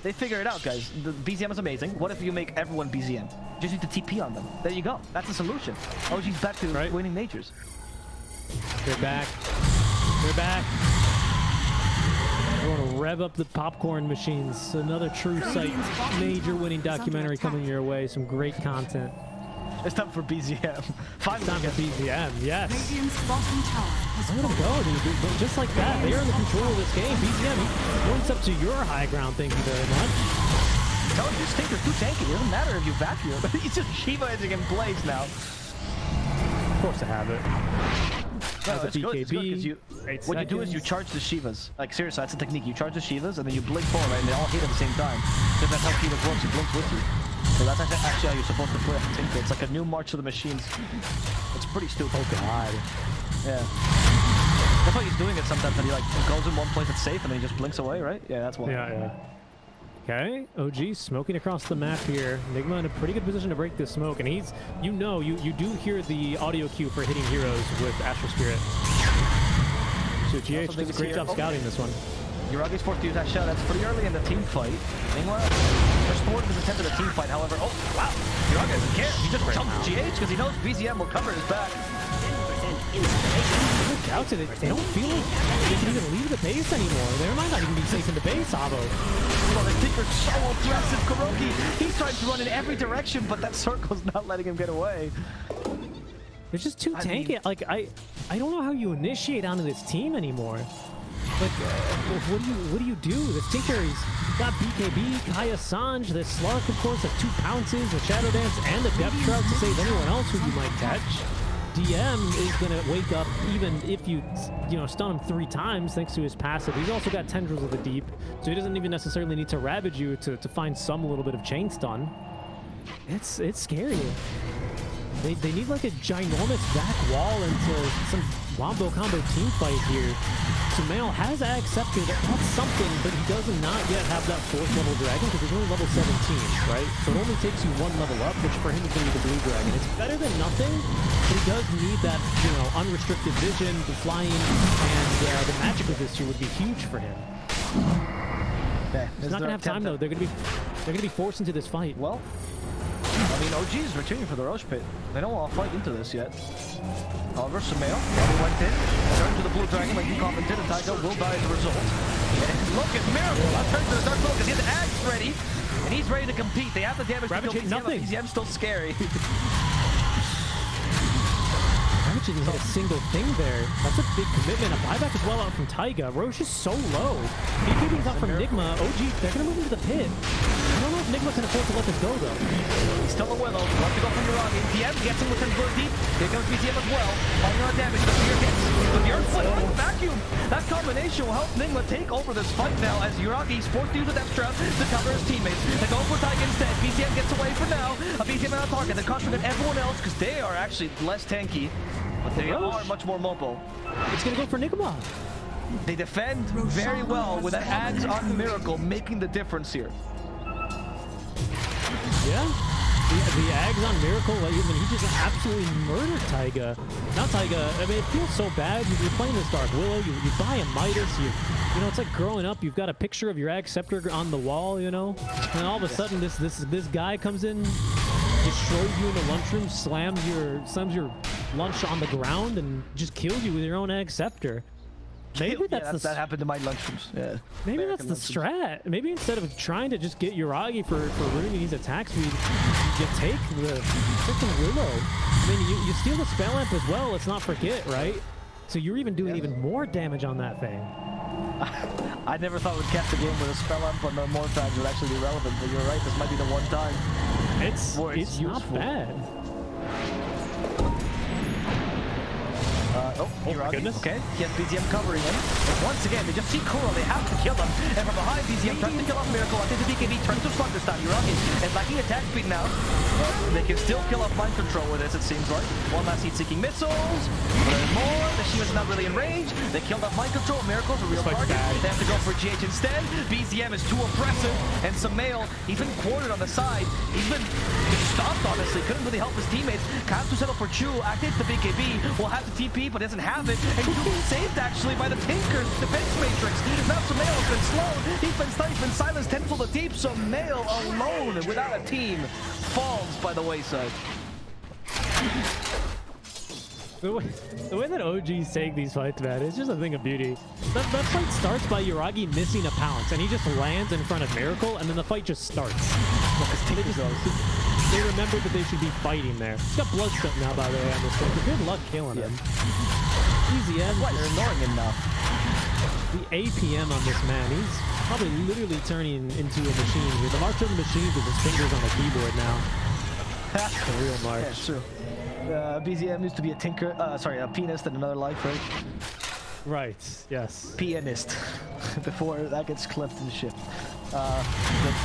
they figure it out, guys. The BZM is amazing. What if you make everyone BZM? Just need to TP on them. There you go. That's the solution. OG's back to winning majors. They're back. They're back. I want to rev up the popcorn machines. Another True Sight major winning documentary coming your way. Some great content. It's time for BZM. Finally, time for BZM, yes. Radiant's bottom tower has Let him go, dude. But just like that, they are in the control of this game. BZM, he points up to your high ground. Thank you very much. Tell him this Tinker's too tanky. It doesn't matter if you vacuum. He's just Shiva edging in place now. Of course I have it. No, it's good. It's good, what you do is you charge the Shivas. Like, seriously, that's a technique. You charge the Shivas, and then you blink forward, right? And they all hit at the same time. Because that's how Shiva works. He blinks with you. So that's actually how you're supposed to play Tinker. It's like a new March of the Machines. It's pretty stupid. Oh, God. Yeah. That's why he's doing it sometimes. That he, like, goes in one place that's safe, and then he just blinks away, right? Yeah, that's why. Yeah. Okay, OG smoking across the map here. Nigma in a pretty good position to break this smoke, and he's, you do hear the audio cue for hitting heroes with Astral Spirit. So GH does a great job scouting this one. Yuragi's forced to use that shot. That's pretty early in the team fight. Nigma restored his attempt at a team fight, however. Oh, wow. Yuragi doesn't care. He just jumped GH because he knows BZM will cover his back. They don't feel like they can even leave the base anymore. They might not even be safe in the base, Avo. Well, the Tinker's so aggressive. KuroKy, he's trying to run in every direction, but that circle's not letting him get away. It's just too tanky. Like, I don't know how you initiate onto this team anymore. Like, what do you do? This Tinker, he's got BKB, Kaya Sanj, the Slark, of course, the 2 pounces, the Shadow Dance, and the Depth Shroud to save anyone else who you might catch. DM is going to wake up even if you stun him 3 times thanks to his passive. He's also got Tendrils of the Deep, so he doesn't even necessarily need to Ravage you to find some little bit of chain stun. It's scary. They need like a ginormous back wall into some Wombo combo team fight here. Sumail has accepted that's something, but he does not yet have that 4th level dragon because he's only level 17, right? So it only takes you 1 level up, which for him is going to be the blue dragon. It's better than nothing, but he does need that, you know, unrestricted vision, the flying, and the magic of this here would be huge for him. Okay, he's not gonna have time though. They're gonna be forced into this fight. Well, I mean, OG is returning for the Roche Pit. They don't want to fight into this yet. However, Sumail already went in, turned to the blue dragon like you commented, and Taiga will die as a result. And look at Miracle! That turns to the Dark Focus. He has the Axe ready, and he's ready to compete. They have the damage to kill BZM. Nothing. BZM's still scary. Ravage didn't hit a single thing there. That's a big commitment. A buyback as well out from Taiga. Roche is so low. BKB's out from Nigma. OG, they're gonna move into the pit. I don't know if Nigma can afford to let this go though. He's still a Willow. Left to go from yuragi. DM gets him with his blur deep. Here comes BZM as well. Fighting on damage. The fear hits. With the Earth Flip. Oh, vacuum. That combination will help Nigma take over this fight now as yuragi is forced to use the Death Trap to cover his teammates. They go for Taiga instead. BZM gets away for now. A BZM on target. They're concentrating everyone else because they are actually less tanky. But they are much more mobile. It's gonna go for Nigma. They defend very well with an Axe on Miracle, making the difference here. Yeah, the Ags on Miracle, like, I mean, he just absolutely murdered Taiga. Not Taiga, I mean, it feels so bad. You're playing this Dark Willow, you buy a Midas, you know, it's like growing up, you've got a picture of your Ag Scepter on the wall, you know, and all of a sudden this guy comes in, destroys you in the lunchroom, slams your lunch on the ground, and just kills you with your own Ag Scepter. Maybe that's that happened to my lunchrooms. Yeah. Maybe that's the strat. Maybe instead of trying to just get yuragi for ruining his attack speed, you take the freaking Willow. I mean, you steal the spell amp as well. Let's not forget, right? So you're even doing even more damage on that thing. I never thought we'd catch a game with a spell amp on the Mortags would actually be relevant, but you're right. This might be the one time. It's not bad. Oh my goodness. Okay, he has BZM covering him. And once again, they just see Kuro, they have to kill him. And from behind, BZM tries to kill off Miracle. I think the BKB turns to Slug this time. yuragi is lacking attack speed now. But they can still kill off Mind Control with this, it seems like. One last heat-seeking missiles. More. The Shiva's not really in range. They killed off Mind Control. Miracle's a real target. They have to go for GH instead. BZM is too oppressive. And Sumail, he's been quartered on the side. He's been stopped, honestly. Couldn't really help his teammates. Has to settle for Chu. Activates the BKB. Will have the TP, but doesn't have it. And he's being saved, actually, by the Tinker's defense matrix. Now Sumail has been slowed. He's been stunned. He's been silenced 10 full to deep. Sumail alone without a team falls by the wayside. The way that OG's take these fights, man, it's just a thing of beauty. That fight starts by yuragi missing a pounce, and he just lands in front of Miracle, and then the fight just starts. They remembered that they should be fighting there. He's got Bloodstone now, by the way, on this thing. Good luck killing him. Easy end. What? They're ignoring him now. The APM on this man, he's probably literally turning into a machine here. The march of the machines with his fingers on the keyboard now. That's the real march. Yeah, it's true. BZM used to be a a pianist in another life, right? Right, yes. Pianist. Before that gets clipped and shit. The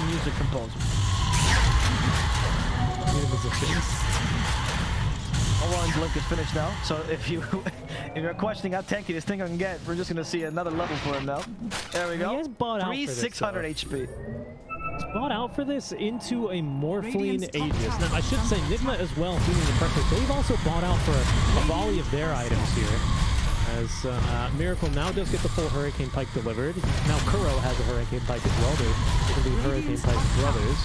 music composer. Orange Link is finished now, so if you're questioning how tanky this thing can get, we're just gonna see another level for him now. There we go. He has bought out 600 HP. He's bought out for this into a Morphling Aegis. Now I should say Nigma as well, feeling the pressure. They've also bought out for a volley of their items here. As Miracle now does get the full Hurricane Pike delivered. Now Kuro has a Hurricane Pike as well. They can be Hurricane Pike brothers.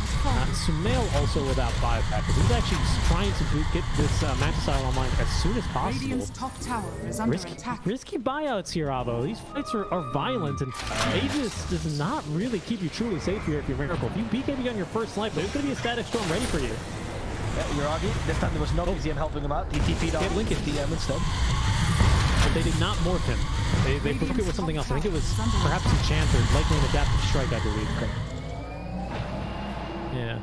Sumail also without buyback. He's actually trying to get this Mantisile online as soon as possible. Top tower is under attack. Risky buyouts here, Avo. These fights are violent, and Aegis does not really keep you truly safe here if you're Miracle. If you BKB on your first life, there's going to be a Static Storm ready for you. yuragi, this time there was no BZM helping him out. He TP'd on Lincoln DM instead. But they did not morph him. They broke it with something else. I think it was perhaps Enchanter, likely an Adaptive Strike, I believe. Okay. Yeah.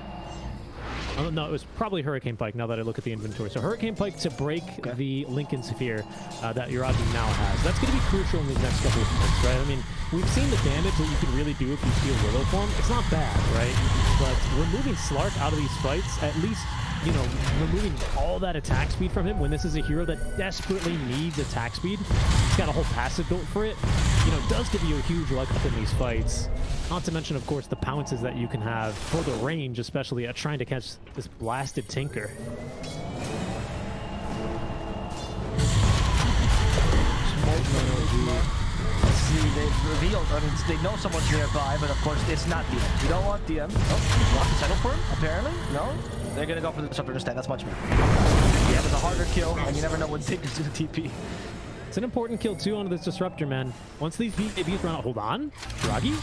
Oh, no, it was probably Hurricane Pike now that I look at the inventory. So Hurricane Pike to break the Lincoln Sphere that yuragi now has. That's going to be crucial in these next couple of fights, right? I mean, we've seen the damage that you can really do if you steal Willow form. It's not bad, right? But removing Slark out of these fights, at least you know, removing all that attack speed from him when this is a hero that desperately needs attack speed. He's got a whole passive built for it. You know, it does give you a huge leg up in these fights. Not to mention, of course, the pounces that you can have for the range, especially at trying to catch this blasted Tinker. See, they've revealed, I mean, they know someone's nearby, but of course, it's not DM. You don't want DM. Oh, want to settle for him, apparently? No? They're gonna go for the disruptor instead, that's much better. Yeah, it's a harder kill, and you never know when Tinker's gonna TP. It's an important kill, too, onto this disruptor, man. Once these BKBs run out, hold on. Yuragi?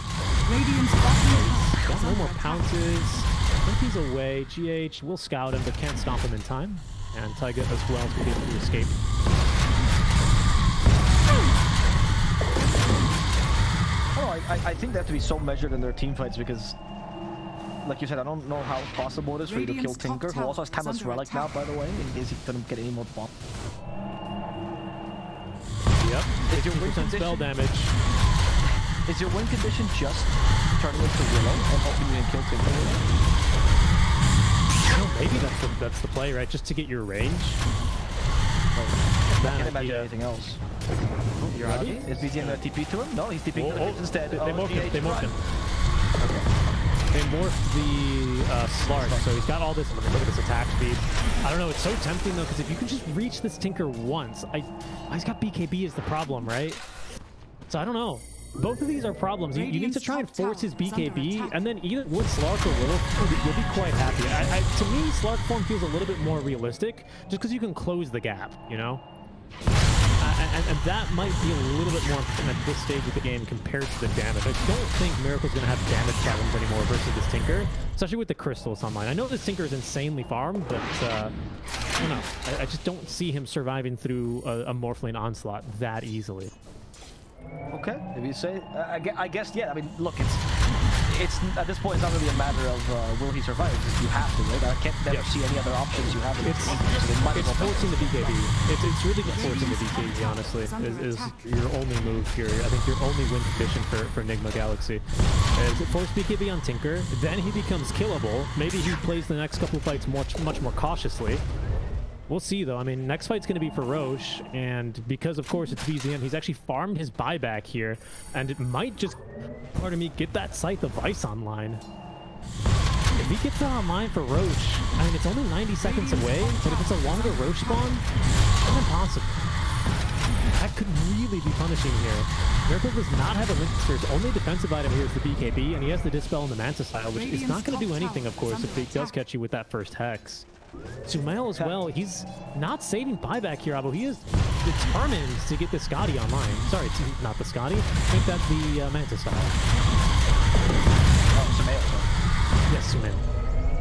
Got no more pounces. I think he's away. GH will scout him, but can't stomp him in time. And Taiga as well to be able to escape. Oh, I think they have to be so measured in their team fights because, like you said, I don't know how possible it is for you to kill Tinker, who also has Timeless Relic now, by the way, in case he doesn't get any more bomb. Yep, 50% spell damage. Is your win condition just turning into Willow and hoping you can kill Tinker? Well, maybe that's the play, right? Just to get your range. I can't imagine anything else. Yuragi? Is BZM going to TP to him? No, he's TPing to him instead. They morphed him. They morphed him. Okay. They morphed the Slark, so he's got all this. Look at this attack speed. I don't know, it's so tempting though, because if you can just reach this Tinker once, he's got BKB is the problem, right? So I don't know. Both of these are problems. You need to try and force his BKB, and then either with Slark or Willow, you'll be quite happy. To me, Slark form feels a little bit more realistic, just because you can close the gap, you know? And that might be a little bit more important at this stage of the game compared to the damage. I don't think Miracle's going to have damage problems anymore versus this Tinker, especially with the crystals online. I know this Tinker is insanely farmed, but I don't know. I just don't see him surviving through a Morphling onslaught that easily. Okay, if you say, I guess, yeah. I mean, look, it's at this point, it's not really a matter of will he survive. You have to, right? I can't never see any other options you have. It's forcing the BKB. It's really just forcing the BKB, honestly, is your only move here. I think your only win condition for Nigma Galaxy. Is it force BKB on Tinker, then he becomes killable. Maybe he plays the next couple of fights much more cautiously. We'll see, though. I mean, next fight's going to be for Roche, and because, of course, it's BZM, he's actually farmed his buyback here, and it might just, pardon me, get that Scythe of Ice online. If he gets that online for Roche, I mean, it's only 90 seconds away, but if it's a longer Roche spawn, it's impossible. That could really be punishing here. Miracle does not have a Linkster. His only defensive item here is the BKB, and he has the Dispel and the Manta Style, which is not going to do anything, of course, if he does catch you with that first Hex. Sumail as well, he's not saving buyback here, Abo. He is determined to get the Scotty online. Sorry, not the Scotty. I think that's the Manta Style. Oh, Sumail. Yes, Sumail.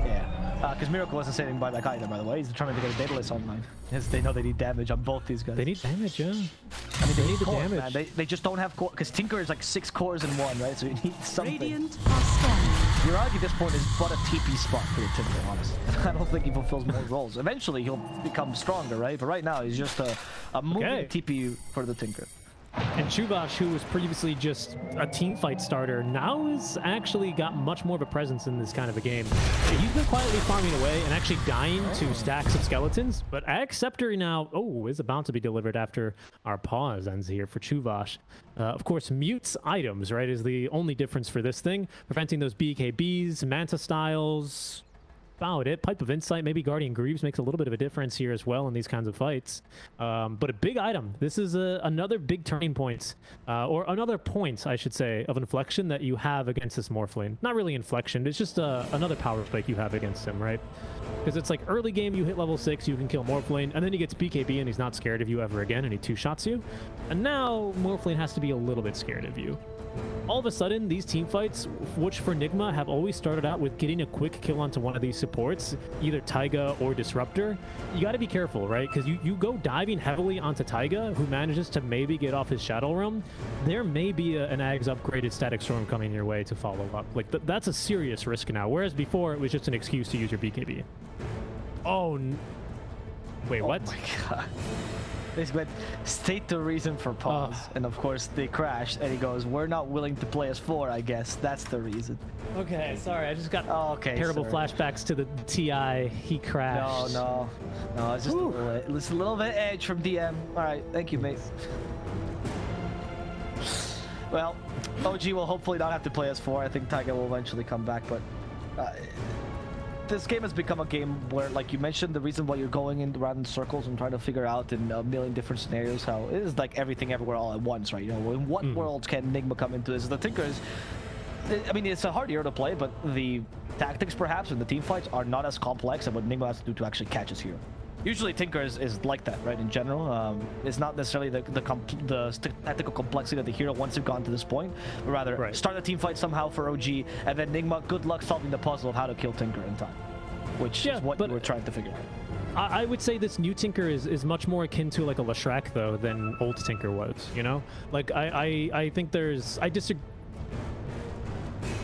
Yeah, because Miracle wasn't saving buyback either, by the way. He's determined to get a Daedalus online. Yes, they know they need damage on both these guys. They need damage, yeah. I mean, they need the damage. Man. They just don't have core, because Tinker is like 6 cores in one, right? So you need something. Yuragi at this point is but a TP spot for the Tinker, honestly. I don't think he fulfills more roles. Eventually, he'll become stronger, right? But right now, he's just a moving TP for the Tinker. And Chuvash, who was previously just a team fight starter, now has actually got much more of a presence in this kind of a game. He's been quietly farming away and actually dying to stacks of skeletons, but Axe Scepter now, is about to be delivered after our pause ends here for Chuvash. Of course, mutes items, right, is the only difference for this thing, preventing those BKBs, Manta Styles. About it. Pipe of Insight, maybe Guardian Greaves makes a little bit of a difference here as well in these kinds of fights. But a big item. This is another big turning point, or another point, I should say, of inflection that you have against this Morphling. Not really inflection, it's just another power spike you have against him, right? Because it's like early game, you hit level 6, you can kill Morphling, and then he gets BKB and he's not scared of you ever again, and he 2-shots you. And now Morphling has to be a little bit scared of you. All of a sudden, these team fights, which for Nigma have always started out with getting a quick kill onto one of these supports, either Taiga or Disruptor, you got to be careful, right? Because you go diving heavily onto Taiga, who manages to maybe get off his Shadow Realm, there may be an Ag's upgraded Static Storm coming your way to follow up. Like, that's a serious risk now, whereas before, it was just an excuse to use your BKB. Oh, wait, what? Oh my god. They went, state the reason for pause. And of course they crashed and he goes, we're not willing to play as 4, I guess. That's the reason. Okay, sorry, I just got terrible sorry. flashbacks to the TI. He crashed. No, it's just a little bit edge from DM. All right, thank you, mate. Well, OG will hopefully not have to play as 4. I think Taiga will eventually come back, but this game has become a game where, like you mentioned, the reason why you're going around in circles and trying to figure out in a million different scenarios how it is like everything everywhere all at once, right? You know, in what worlds can Nigma come into this? The Tinkers, I mean, it's a hard hero to play, but the tactics perhaps and the team fights are not as complex as what Nigma has to do to actually catch his hero. Usually Tinker is like that, right, in general. It's not necessarily the tactical complexity of the hero once you've gotten to this point, but rather start a team fight somehow for OG, and then Nigma, good luck solving the puzzle of how to kill Tinker in time, which is what you were trying to figure out. I would say this new Tinker is much more akin to like a Leshrac, though, than old Tinker was, you know? Like, I think I disagree.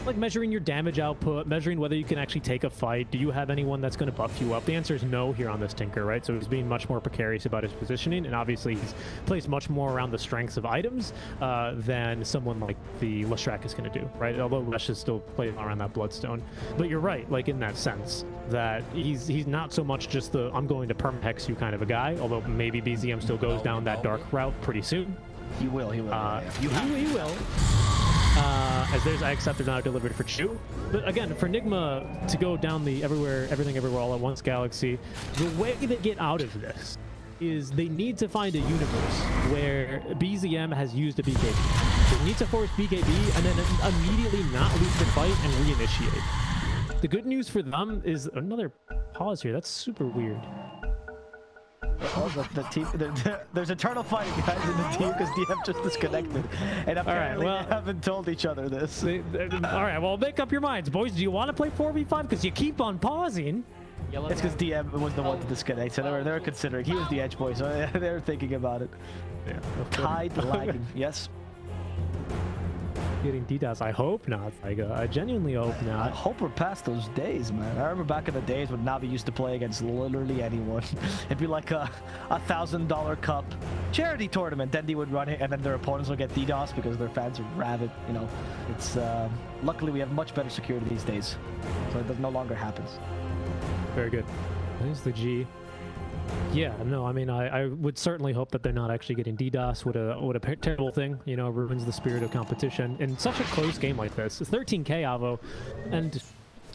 Like measuring your damage output, measuring whether you can actually take a fight. Do you have anyone that's going to buff you up? The answer is no here on this Tinker, right? So he's being much more precarious about his positioning, and obviously he's plays much more around the strengths of items than someone like the Leshrac is going to do, right? Although Lesh is still playing around that Bloodstone. But you're right, like in that sense, that he's not so much just the I'm going to permahex you kind of a guy, although maybe BZM still goes down that dark route pretty soon. He will. He will. As there's I accept they're not delivered for Chu. But again, for Nigma to go down the everything everywhere all at once galaxy, the way they get out of this is they need to find a universe where BZM has used a BKB. They need to force BKB and then immediately not lose the fight and reinitiate. The good news for them is another pause here. That's super weird. The team, there's eternal fighting, guys, in the team because DM just disconnected, and apparently they haven't told each other this. All right, well, make up your minds, boys. Do you want to play 4v5? Because you keep on pausing. It's because DM was the one to disconnect, so they're considering. He was the edge boy, so they're thinking about it. Yeah. Tide lagging, yes. Getting DDoS. I hope not, Taiga. I genuinely hope not. I hope we're past those days, man. I remember back in the days when Navi used to play against literally anyone. It'd be like a $1,000 cup charity tournament. Then they would run it, and then their opponents would get DDoS because their fans are rabid. You know, it's luckily we have much better security these days, so it no longer happens. Very good. There's the G. Yeah, no, I mean, I would certainly hope that they're not actually getting DDoS. What a terrible thing, you know, ruins the spirit of competition in such a close game like this. It's 13K, Avo, and,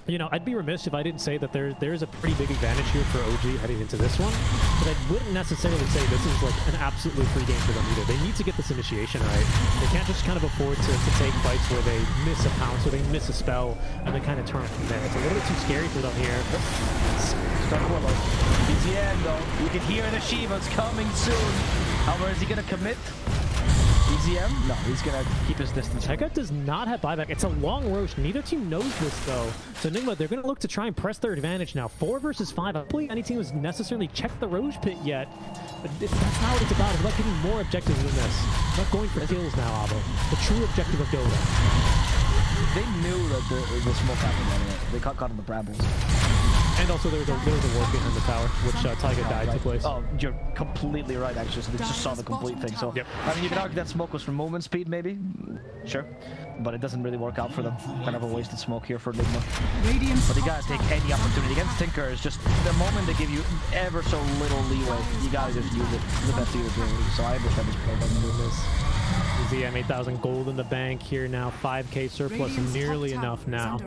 you know, I'd be remiss if I didn't say that there's a pretty big advantage here for OG heading into this one, but I wouldn't necessarily say this is like an absolutely free game for them either. They need to get this initiation right. They can't just kind of afford to take fights where they miss a pounce or they miss a spell and they kind of turn from there. It's a little bit too scary for them here. BZM though, you can hear the Shivas coming soon. However, is he gonna commit? BZM? No, he's gonna keep his distance. Taiga does not have buyback. It's a long Roche. Neither team knows this though. So Nigma, they're gonna look to try and press their advantage now. 4 versus 5. I don't believe any team has necessarily checked the Roche pit yet. But that's not what it's about. It's about getting more objectives than this. It's not going for kills now, Avo. The true objective of Dota. They knew that the smoke happened anyway. They got caught in the brambles. And also there was a ward behind the tower, which Taiga died to place. Oh, you're completely right, actually. So they just saw the complete thing. So, I mean, you can argue that smoke was for movement speed, maybe. Sure. But it doesn't really work out for them. Kind of a wasted smoke here for Nigma. But you gotta take any opportunity. Against Tinker is just the moment they give you ever so little leeway, you gotta just use it to the best of your ability. So I understand this play doesn't do this. BZM 8,000 gold in the bank here now, 5K surplus, nearly enough now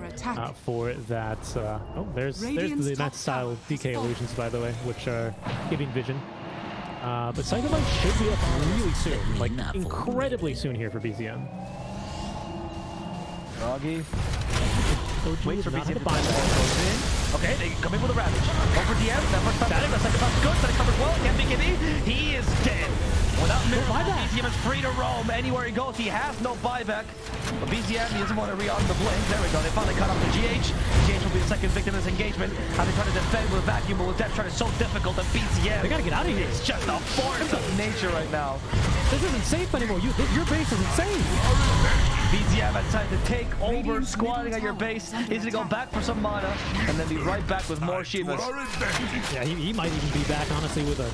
for that. Oh, there's the Met style DK illusions, by the way, which are giving vision. But Gigabyte should be up really soon, like incredibly soon here for BZM. Froggy. Wait for BZM to buy that. Okay, they come in with a Ravage. Over DM, that first time, the second time's good, but it covers well, can't make it in. He is dead. Without Miracle, BZM is free to roam. Anywhere he goes, he has no buyback. But BZM, he doesn't want to re-arm the blink. There we go. They finally cut off the GH. GH will be the second victim of this engagement. How they try to defend with vacuum, but with Death Shard is so difficult that BZM... They gotta get out of here. It's just a force of nature right now. This isn't safe anymore. Your base is insane. BZM has decided to take over, squatting at your base. He's gonna go back for some mana, and then be right back with more Shivas. Yeah, he might even be back, honestly, with a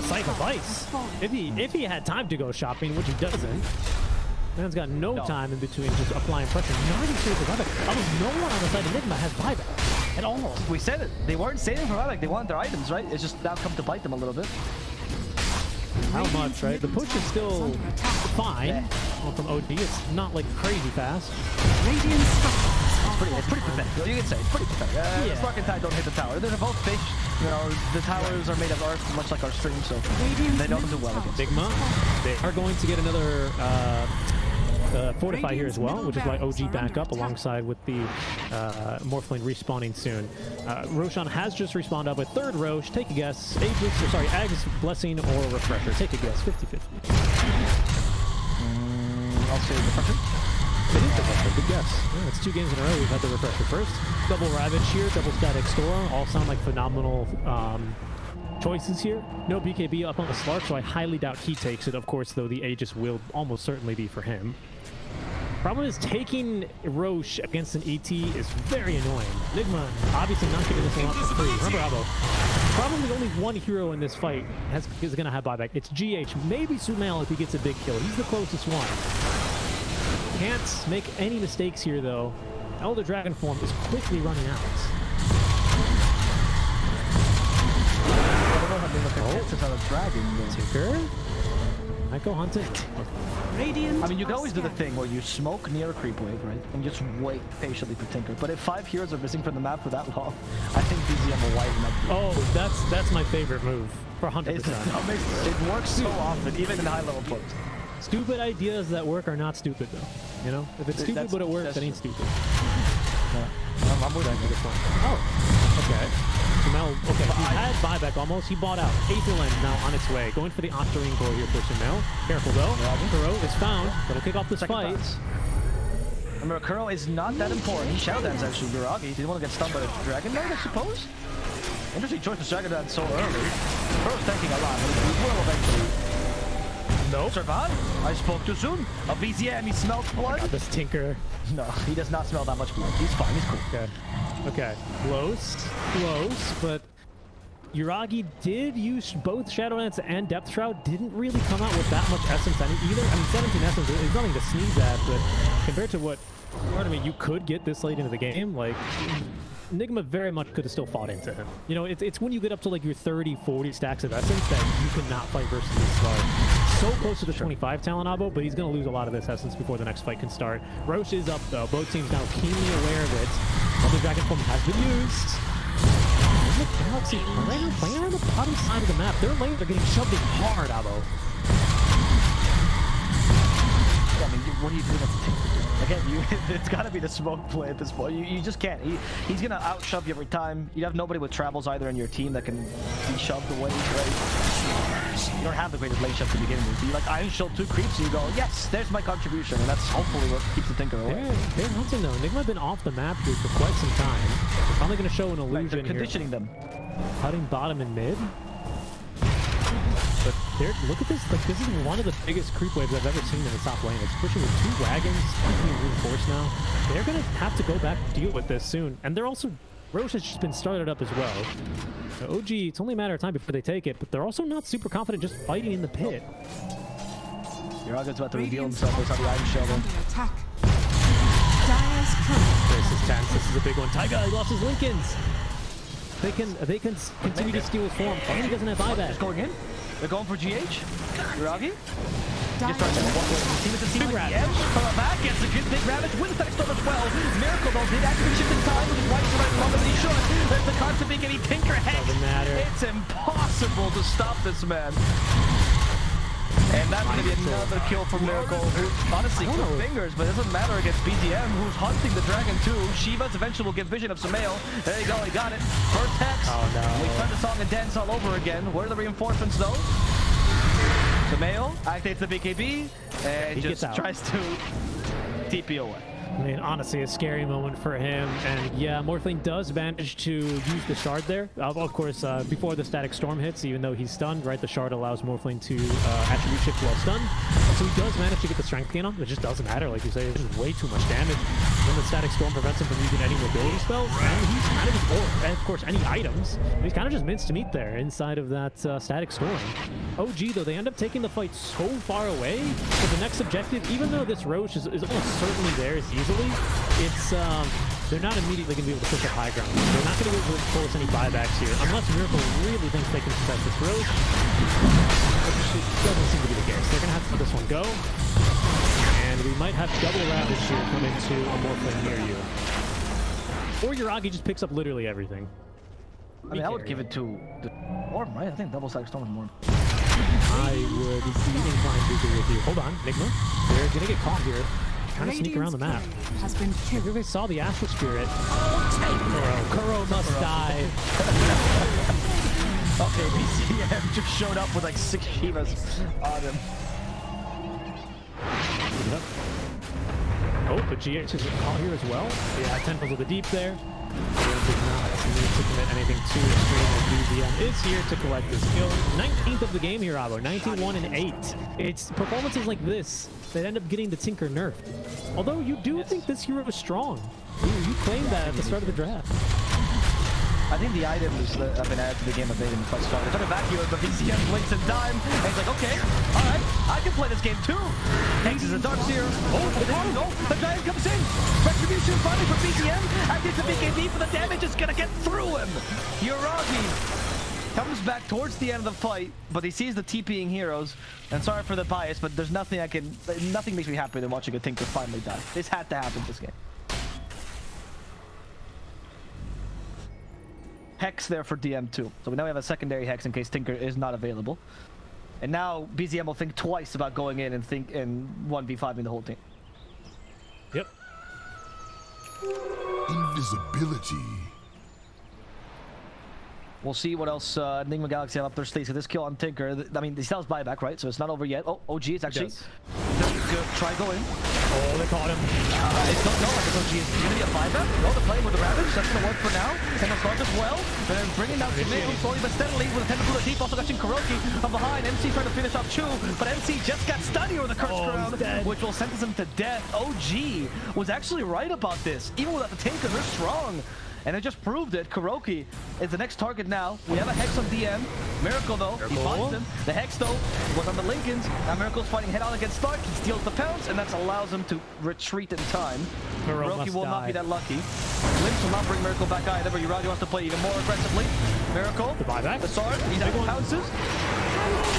Sight of Ice. If he had time to go shopping, which he doesn't. Man's got no time in between just applying pressure. Not even sure for buyback. Almost no one on the side of Nigma has buyback at all. We said it. They weren't saving for buyback. They wanted their items, right? It's just now come to bite them a little bit. How much, right? The push is still fine. Well, from OD, it's not like crazy fast. It's pretty pathetic. You can say it's pretty pathetic. The Spark and Tide don't hit the tower. They're both fish. You know, the towers are made of earth, much like our stream, so they don't do well against Nigma, they are going to get another Fortify here as well, which is why OG back up alongside with the Morphlane respawning soon. Roshan has just respawned up with third Rosh. Take a guess. Ag's Blessing or Refresher. Take a guess. 50-50. I'll say Refresher. It is the Refresher. Good guess. Yeah, it's 2 games in a row we've had the Refresher first. Double Ravage here, double Static Storm. All sound like phenomenal choices here. No BKB up on the Slark, so I highly doubt he takes it. Of course, though, the Aegis will almost certainly be for him. Problem is, taking Roche against an ET is very annoying. Nigma obviously not giving this a lot for free. Remember, Abo, probably only one hero in this fight is going to have buyback. It's GH, maybe Sumail if he gets a big kill. He's the closest one. Can't make any mistakes here, though. Elder Dragon form is quickly running out. Tinker. Might go hunting. I mean, you can always do the thing where you smoke near a creep wave, right? And just wait patiently for Tinker. But if 5 heroes are missing from the map for that long, I think BZM will widen that. Oh, that's my favorite move for 100%. It works so often, even in high-level players. Stupid ideas that work are not stupid, though. You know, if it's stupid but it works, it ain't stupid. Yeah. I'm with that. Oh, okay. Sumail, okay, he had buyback almost. He bought out. Aether Lens now on its way. Going for the Octarine core here for Sumail. Careful, though. Kuro is found. That'll kick off this fight. Remember, Kuro is not that important. He Shadow Dance, actually. Yuragi. He didn't want to get stunned by the Dragon Knight, I suppose? Interesting choice to Dragon Dance so early. Kuro's tanking a lot, but he will eventually. Nope. Survive? I spoke too soon. A BZM, he smells blood. This Tinker. No, he does not smell that much blood. He's fine, he's cool. Okay. Okay. Close, but Yuragi did use both Shadow Dance and Depth Shroud. Didn't really come out with that much essence either. I mean, 17 essence is nothing to sneeze at, but compared to what, pardon me, you could get this late into the game, like, Nigma very much could have still fought into him. You know, it's when you get up to like your 30, 40 stacks of essence that you cannot fight versus this Slug. So close to the 25 talent Abo, but he's going to lose a lot of this essence before the next fight can start. Roche is up though. Both teams now keenly aware of it. Double Dragon form has been used. The Galaxy playing on the bottom side of the map. Their lanes are getting shoved in hard, Abo. I mean, what are you doing at the Tinker? Again, it's got to be the smoke play at this point. You just can't. He's going to out-shove you every time. You have nobody with travels either in your team that can be shoved away, right? You don't have the greatest lane shove to begin with. So you like Iron Shield 2 creeps, and you go, yes, there's my contribution. And that's hopefully what keeps the Tinker away. They're hunting though. Nigma have been off the map here for quite some time. They're probably going to show an illusion they're conditioning here. them. Cutting bottom and mid. But look at this, like this is one of the biggest creep waves I've ever seen in the top lane. It's pushing with 2 wagons, being reinforced now. They're gonna have to go back and deal with this soon. And they're also, Roche has just been started up as well. So OG, it's only a matter of time before they take it, but they're also not super confident just fighting in the pit. Yuraga's about to reveal himself as the Iron Shovel. This is tense, this is a big one. Taiga, he lost his Lincolns. They can continue to steal his form. And he doesn't have buyback. Just going in. They're going for GH. Yuragi. Just starts to walk away from the team. It's a team like the edge. From the back, gets a good big Ravage with the Static Storm as well. Miracle though did actually shift in time, which is why he's the right moment that he should. There's the concept being getting Tinker head. Doesn't matter. It's impossible to stop this man. And that's going to be another kill for Miracle, who honestly quick fingers, but it doesn't matter against BZM, who's hunting the Dragon too. Shiva's eventually will get vision of Sumail. There you go, he got it. First hex. Oh no. We start the song and dance all over again. Where are the reinforcements though? So Mayo activates the BKB and He just gets out. tries to TP away. I mean, honestly, a scary moment for him. And yeah, Morphling does manage to use the shard there. Of course, before the static storm hits, even though he's stunned, right? The shard allows Morphling to attribute shift while stunned. So he does manage to get the strength gain on. It just doesn't matter, like you say, it's just way too much damage. Then the static storm prevents him from using any mobility spells, and he's kind of just and of course any items. He's kind of just minced meat there inside of that static storm. OG though, they end up taking the fight so far away. So the next objective, even though this Roche is almost certainly theirs easily, it's they're not immediately going to be able to push up high ground. They're not going to be able to force any buybacks here, unless Miracle really thinks they can protect this Roche. Which doesn't seem to be the case. They're going to have to let this one go. And we might have double Ravage here come into a Morphling near you. Or Yuragi just picks up literally everything. I mean, I would give it to the Orb, right? I think double static storm is more. I would be inclined to agree with you. Hold on, Nigma. They're going to get caught here. Trying to sneak around the map. Has been killed. Maybe they saw the Astral Spirit. Kuro must die. Okay, BZM just showed up with like 6 Shivas on him. Yep. Oh, but GH is caught here as well. Yeah, Tentacles of the Deep there. Did not need to commit anything too extreme, as BZM is here to collect this kill. 19th of the game here, Abo. 19-1-8. It's performances like this that end up getting the Tinker nerfed. Although you do think this hero is strong. You claimed that at the start of the draft. I think the items that have been added to the game have made him quite strong. They took a vacuum, but BZM blinks in time, and he's like, okay, all right, I can play this game too. Hex is a Darkseer. The Giant comes in. Retribution finally for BZM. Activates the BKB, but the damage is gonna get through him. Yuragi comes back towards the end of the fight, but he sees the TPing heroes. And sorry for the bias, but there's nothing nothing makes me happier than watching a Tinker finally die. This had to happen this game. Hex there for DM2. So we now have a secondary Hex in case Tinker is not available. And now BZM will think twice about going in and 1v5ing the whole team. Yep. Invisibility. We'll see what else Nigma Galaxy have up their sleeves. So this kill on Tinker, I mean, he still has buyback, right? So it's not over yet. Oh, OG is actually try go in. Oh, they caught him. It's not like OG is going to be a buyback. No, they're playing with the Ravage. That's going to work for now. And the start as well. And then bringing down Jamil slowly but steadily with a Tentacle of Deep. Also catching KuroKy from behind. MC trying to finish off Chu, but MC just got stunned here with a Curse Crown, which will sentence him to death. OG was actually right about this. Even without the Tinker, they're strong. And it just proved it. KuroKy is the next target now. We have a Hex on DM. Miracle, though, he finds him. The Hex, though, was on the Lincolns. Now Miracle's fighting head-on against Stark. He steals the pounce, and that allows him to retreat in time. KuroKy will not be that lucky. Glimpse will not bring Miracle back either, but Yuragi wants to play even more aggressively. Miracle, the buyback. The sword, he's out of pounces.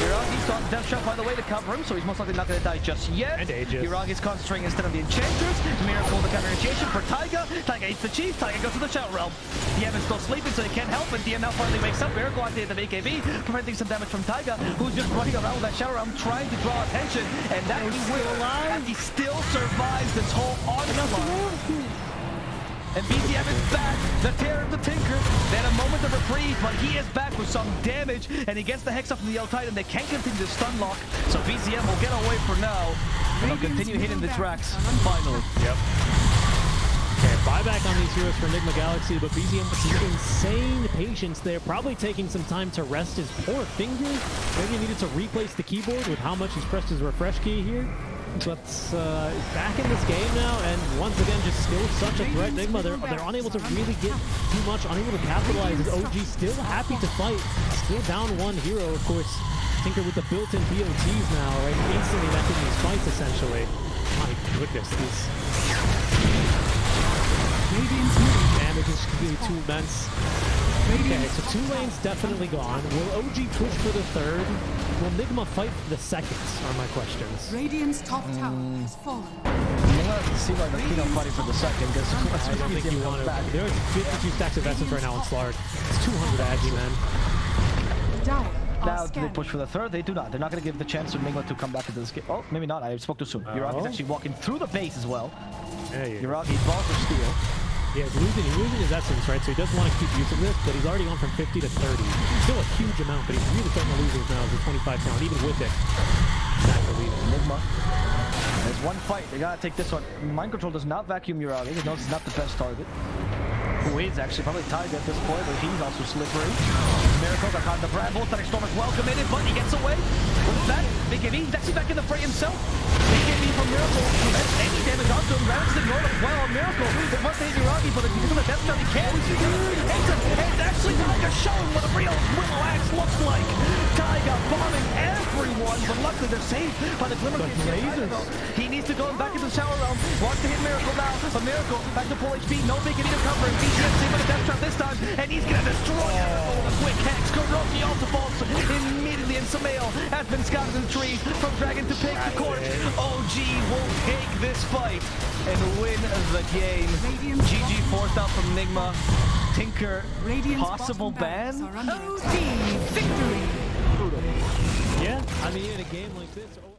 Yuragi saw the death shot, by the way, to cover him, so he's most likely not going to die just yet. And Aegis. Yuragi's concentrating instead of the Enchanters. Miracle, the counter initiation for Taiga. Taiga eats the Chief. Taiga goes to the Shadow Realm. DM is still sleeping, so he can't help, and DM now finally wakes up. Miracle activated the AKA, preventing some damage from Taiga, who's just running around with that Shadow Realm, trying to draw attention, and that he will, and he still survives this whole onslaught. And BZM is back, the Terror of the Tinker. They had a moment of reprieve, but he is back with some damage, and he gets the Hex up from the L Titan. They can't continue to stun lock, so BZM will get away for now. And they'll continue hitting the tracks, finally. Yep. Okay, buyback on these heroes for Nigma Galaxy, but BZM with insane patience there, probably taking some time to rest his poor fingers. Maybe he needed to replace the keyboard with how much he's pressed his refresh key here. But back in this game now, and once again, just still such a threat. Nigma, they're unable to really get too much, unable to capitalize. As OG still happy to fight, still down one hero, of course. Tinker with the built-in BOTs now, right? Instantly ending these fights, essentially. My goodness, this damage is completely too immense. Okay, so 2 lanes definitely gone. Will OG push for the 3rd? Will Nigma fight for the 2nd? Are my questions. Radiant's top tower has fallen. It doesn't seem like Akino fighting for the 2nd, because I don't think you want to. There's 52 stacks of essence right now on Slark. It's 200 agi, man. Now, do they push for the 3rd? They do not. They're not going to give the chance to Nigma to come back into this game. Oh, maybe not. I spoke too soon. Yuragi's actually walking through the base as well. Yuragi balls of steel. Yeah, he's losing his essence, right? So he doesn't want to keep using this, but he's already gone from 50 to 30. Still a huge amount, but he's really starting to lose his now as a 25 talent, even with it. Nigma. There's one fight. They gotta take this one. Mind Control does not vacuum yuragi. He knows it's not the best target. Who is actually probably Taiga at this point, but he's also slippery. Miracle got caught in the bramble. Static Storm is welcome in it, but he gets away. What is that? BKB, he's actually back in the fray himself. BKB from Miracle. That's any damage onto him. Ravage ignored him well on Miracle. It must hit yuragi, but if he's gonna death shot, he can't. It's actually Taiga showing what a real Willow Axe looks like. Taiga bombing everyone, but luckily they're safe by the Glimmer Lasers. He needs to go back into the shower realm. Wants to hit Miracle now, but Miracle back to full HP. No BKB to cover him. BZM with a death trap this time, and he's gonna destroy it. Oh, a quick hex. KuroKy also falls immediately, and Samael has been scouted in the tree from Dragon to pick the court. OG will take this fight and win the game. GG forced out from Nigma. Tinker, possible ban? OG victory. Yeah, I mean, in a game like this...